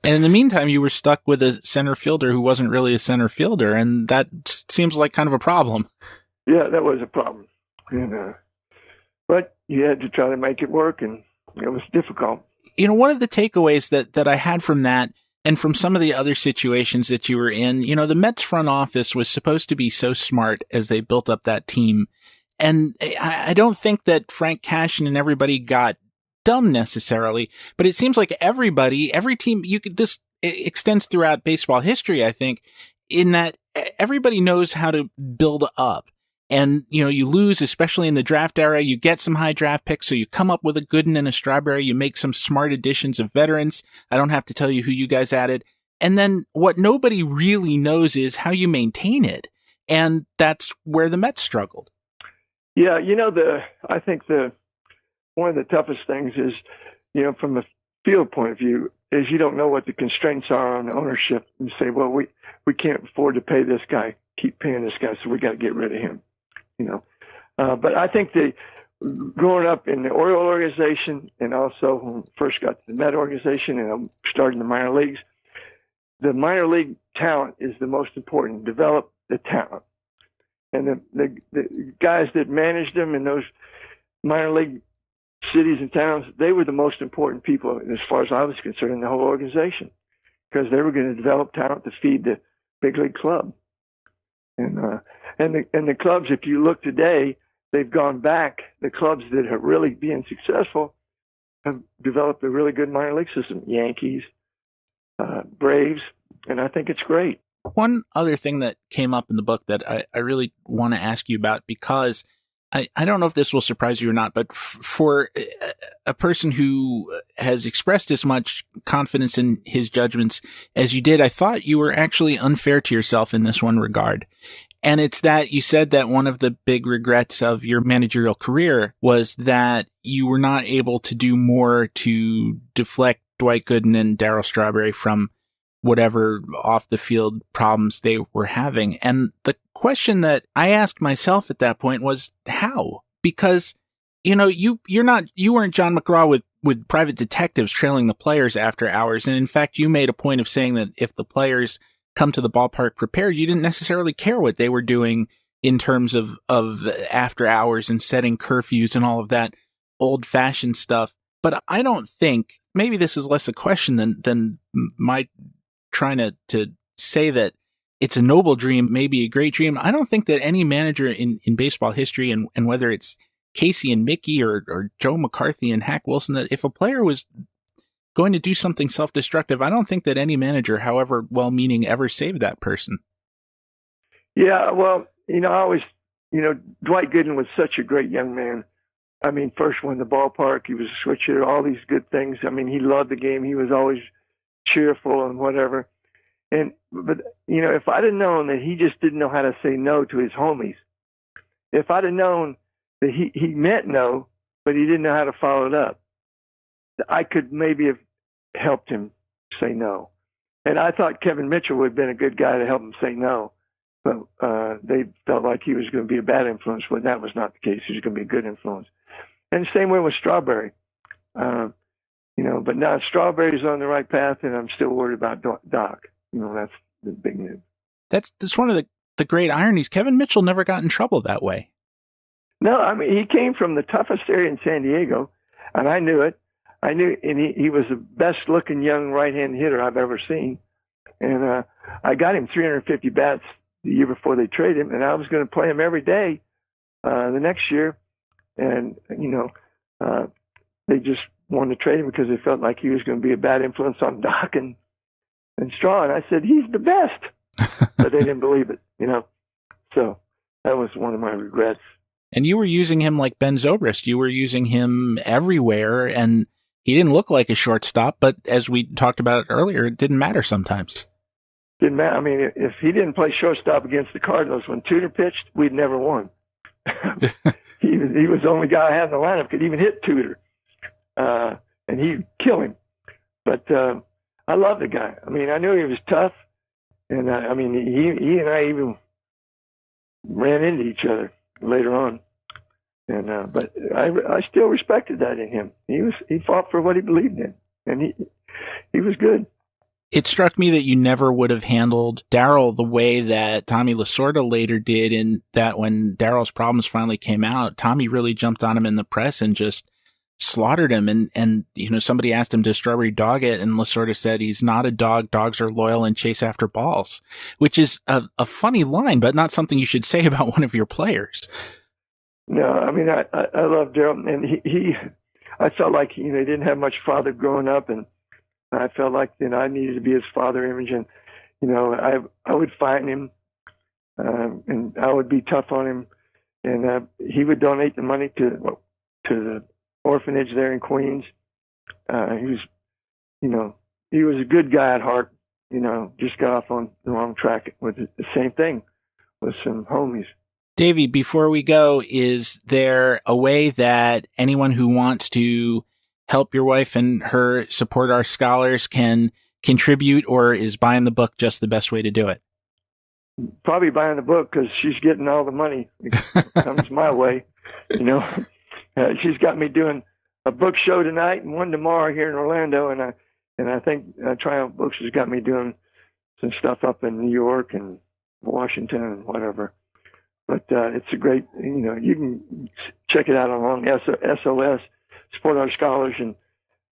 And in the meantime, you were stuck with a center fielder who wasn't really a center fielder, and that seems like kind of a problem. Yeah, that was a problem. And, but you had to try to make it work, and it was difficult. You know, one of the takeaways that I had from that, and from some of the other situations that you were in, you know, the Mets front office was supposed to be so smart as they built up that team. And I don't think that Frank Cashin and everybody got dumb necessarily, but it seems like every team, this extends throughout baseball history, I think, in that everybody knows how to build up. And, you know, you lose, especially in the draft era, you get some high draft picks, so you come up with a Gooden and a Strawberry, you make some smart additions of veterans. I don't have to tell you who you guys added. And then what nobody really knows is how you maintain it. And that's where the Mets struggled. Yeah, you know, I think one of the toughest things is, you know, from a field point of view, is you don't know what the constraints are on ownership. You say, well, we can't afford to pay this guy, keep paying this guy, so we got to get rid of him. You know, but I think growing up in the Oriole organization, and also when I first got to the Met organization and I started in the minor leagues, the minor league talent is the most important. Develop the talent. And the guys that managed them in those minor league cities and towns, they were the most important people as far as I was concerned in the whole organization, because they were going to develop talent to feed the big league club. And the clubs, if you look today, they've gone back. The clubs that are really being successful have developed a really good minor league system. Yankees, Braves, and I think it's great. One other thing that came up in the book that I really want to ask you about, because I don't know if this will surprise you or not, but for a person who has expressed as much confidence in his judgments as you did, I thought you were actually unfair to yourself in this one regard. And it's that you said that one of the big regrets of your managerial career was that you were not able to do more to deflect Dwight Gooden and Darryl Strawberry from whatever off the field problems they were having. And the question that I asked myself at that point was how? Because, you know, you weren't John McGraw with private detectives trailing the players after hours. And in fact, you made a point of saying that if the players come to the ballpark prepared, you didn't necessarily care what they were doing in terms of after hours and setting curfews and all of that old fashioned stuff. But I don't think, maybe this is less a question than my trying to say that it's a noble dream, maybe a great dream. I don't think that any manager in baseball history, and whether it's Casey and Mickey or Joe McCarthy and Hack Wilson, that if a player was going to do something self-destructive, I don't think that any manager, however well-meaning, ever saved that person. Yeah, well, you know, Dwight Gooden was such a great young man. I mean, first won the ballpark, he was a switch hitter, all these good things. I mean, he loved the game. He was always cheerful and whatever. But you know, if I'd have known that he just didn't know how to say no to his homies, if I'd have known that he meant no, but he didn't know how to follow it up, I could maybe have helped him say no. And I thought Kevin Mitchell would have been a good guy to help him say no. But they felt like he was going to be a bad influence, but that was not the case. He was going to be a good influence. And the same way with Strawberry. You know, but now Strawberry's on the right path, and I'm still worried about Doc. You know, that's the big news. That's one of the great ironies. Kevin Mitchell never got in trouble that way. No, I mean, he came from the toughest area in San Diego, and I knew it. And he was the best-looking young right-hand hitter I've ever seen. And I got him 350 bats the year before they traded him, and I was going to play him every day the next year. And, you know, they just wanted to trade him because they felt like he was going to be a bad influence on Doc and Straw. And I said, he's the best. But they didn't believe it, you know. So that was one of my regrets. And you were using him like Ben Zobrist. You were using him everywhere, and he didn't look like a shortstop, but as we talked about earlier, it didn't matter sometimes. Didn't matter. I mean, if he didn't play shortstop against the Cardinals when Tudor pitched, we'd never won. He was the only guy I had in the lineup could even hit Tudor. And he'd kill him. But I love the guy. I mean, I knew he was tough. And I mean, he and I even ran into each other later on. And but I still respected that in him. He fought for what he believed in, and he was good. It struck me that you never would have handled Darryl the way that Tommy Lasorda later did, in that when Darryl's problems finally came out, Tommy really jumped on him in the press and just slaughtered him. And you know, somebody asked him to strawberry dog it, and Lasorda said, he's not a dog. Dogs are loyal and chase after balls, which is a funny line, but not something you should say about one of your players. No, I mean, I love Darryl, and I felt like, you know, he didn't have much father growing up, and I felt like, you know, I needed to be his father image, and, you know, I would fight him, and I would be tough on him, and he would donate the money to the orphanage there in Queens. He was, you know, he was a good guy at heart, you know, just got off on the wrong track with the same thing with some homies. Davey, before we go, is there a way that anyone who wants to help your wife and her support our scholars can contribute, or is buying the book just the best way to do it? Probably buying the book, because she's getting all the money. It comes my way, you know. She's got me doing a book show tonight and one tomorrow here in Orlando, and I think Triumph Books has got me doing some stuff up in New York and Washington and whatever. But it's a great, you know, you can check it out on SOS, Support Our Scholars, and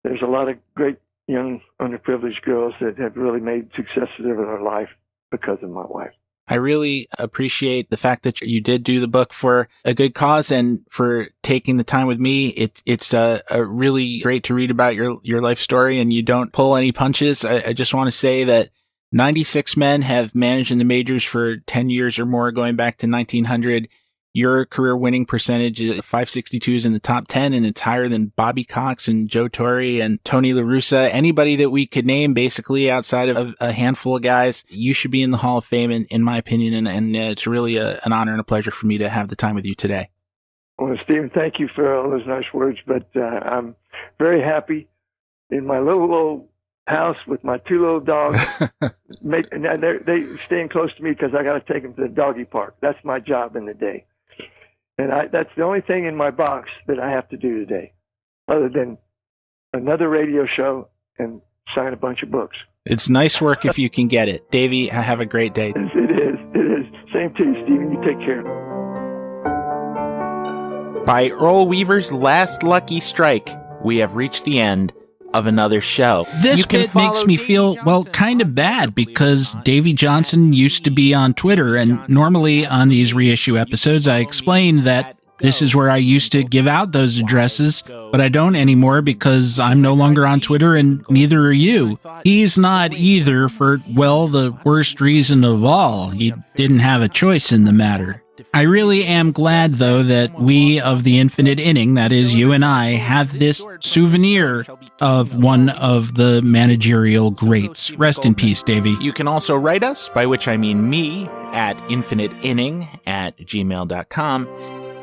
there's a lot of great young underprivileged girls that have really made successes of their life because of my wife. I really appreciate the fact that you did do the book for a good cause, and for taking the time with me. It's a really great to read about your life story, and you don't pull any punches. I just want to say that 96 men have managed in the majors for 10 years or more, going back to 1900. Your career winning percentage is 562s in the top 10, and it's higher than Bobby Cox and Joe Torre and Tony La Russa. Anybody that we could name, basically, outside of a handful of guys. You should be in the Hall of Fame, in my opinion, and it's really an honor and a pleasure for me to have the time with you today. Well, Stephen, thank you for all those nice words, but I'm very happy in my little old house with my two little dogs. They staying close to me because I got to take them to the doggy park. That's my job in the day. And that's the only thing in my box that I have to do today, other than another radio show and sign a bunch of books. It's nice work if you can get it. Davey, have a great day. It is. Same to you, Stephen. You take care. By Earl Weaver's last lucky strike, we have reached the end of another show. This bit makes me feel, well, kind of bad, because Davey Johnson used to be on Twitter, and normally on these reissue episodes I explain that this is where I used to give out those addresses, but I don't anymore because I'm no longer on Twitter, and neither are you. He's not either, for, well, the worst reason of all. He didn't have a choice in the matter. I really am glad, though, that we of the Infinite Inning, that is, you and I, have this souvenir of one of the managerial greats. Rest in peace, Davey. You can also write us, by which I mean me, at infiniteinning@gmail.com.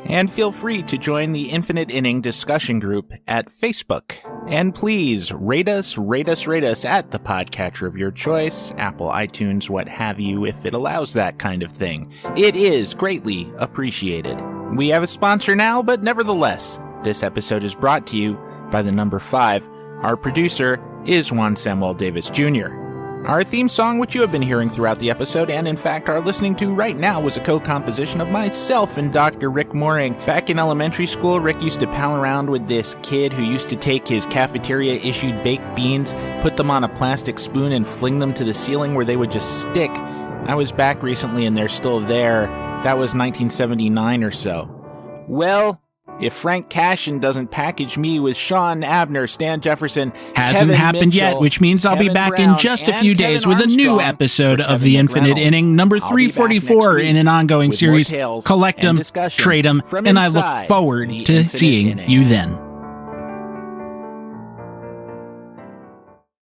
And feel free to join the Infinite Inning discussion group at Facebook. And please rate us at the podcatcher of your choice, Apple, iTunes, what have you, if it allows that kind of thing. It is greatly appreciated. We have a sponsor now, but nevertheless, this episode is brought to you by the number 5. Our producer is Juan Samuel Davis Jr. Our theme song, which you have been hearing throughout the episode, and in fact are listening to right now, was a co-composition of myself and Dr. Rick Mooring. Back in elementary school, Rick used to pal around with this kid who used to take his cafeteria-issued baked beans, put them on a plastic spoon, and fling them to the ceiling where they would just stick. I was back recently and they're still there. That was 1979 or so. Well, if Frank Cashin doesn't package me with Sean Abner, Stan Jefferson, hasn't Kevin happened Mitchell, yet, which means I'll be back Brown, in just a few days with a new episode of The Infinite Inning, number 344 in an ongoing series. Collect them, trade them, and I look forward to seeing you then.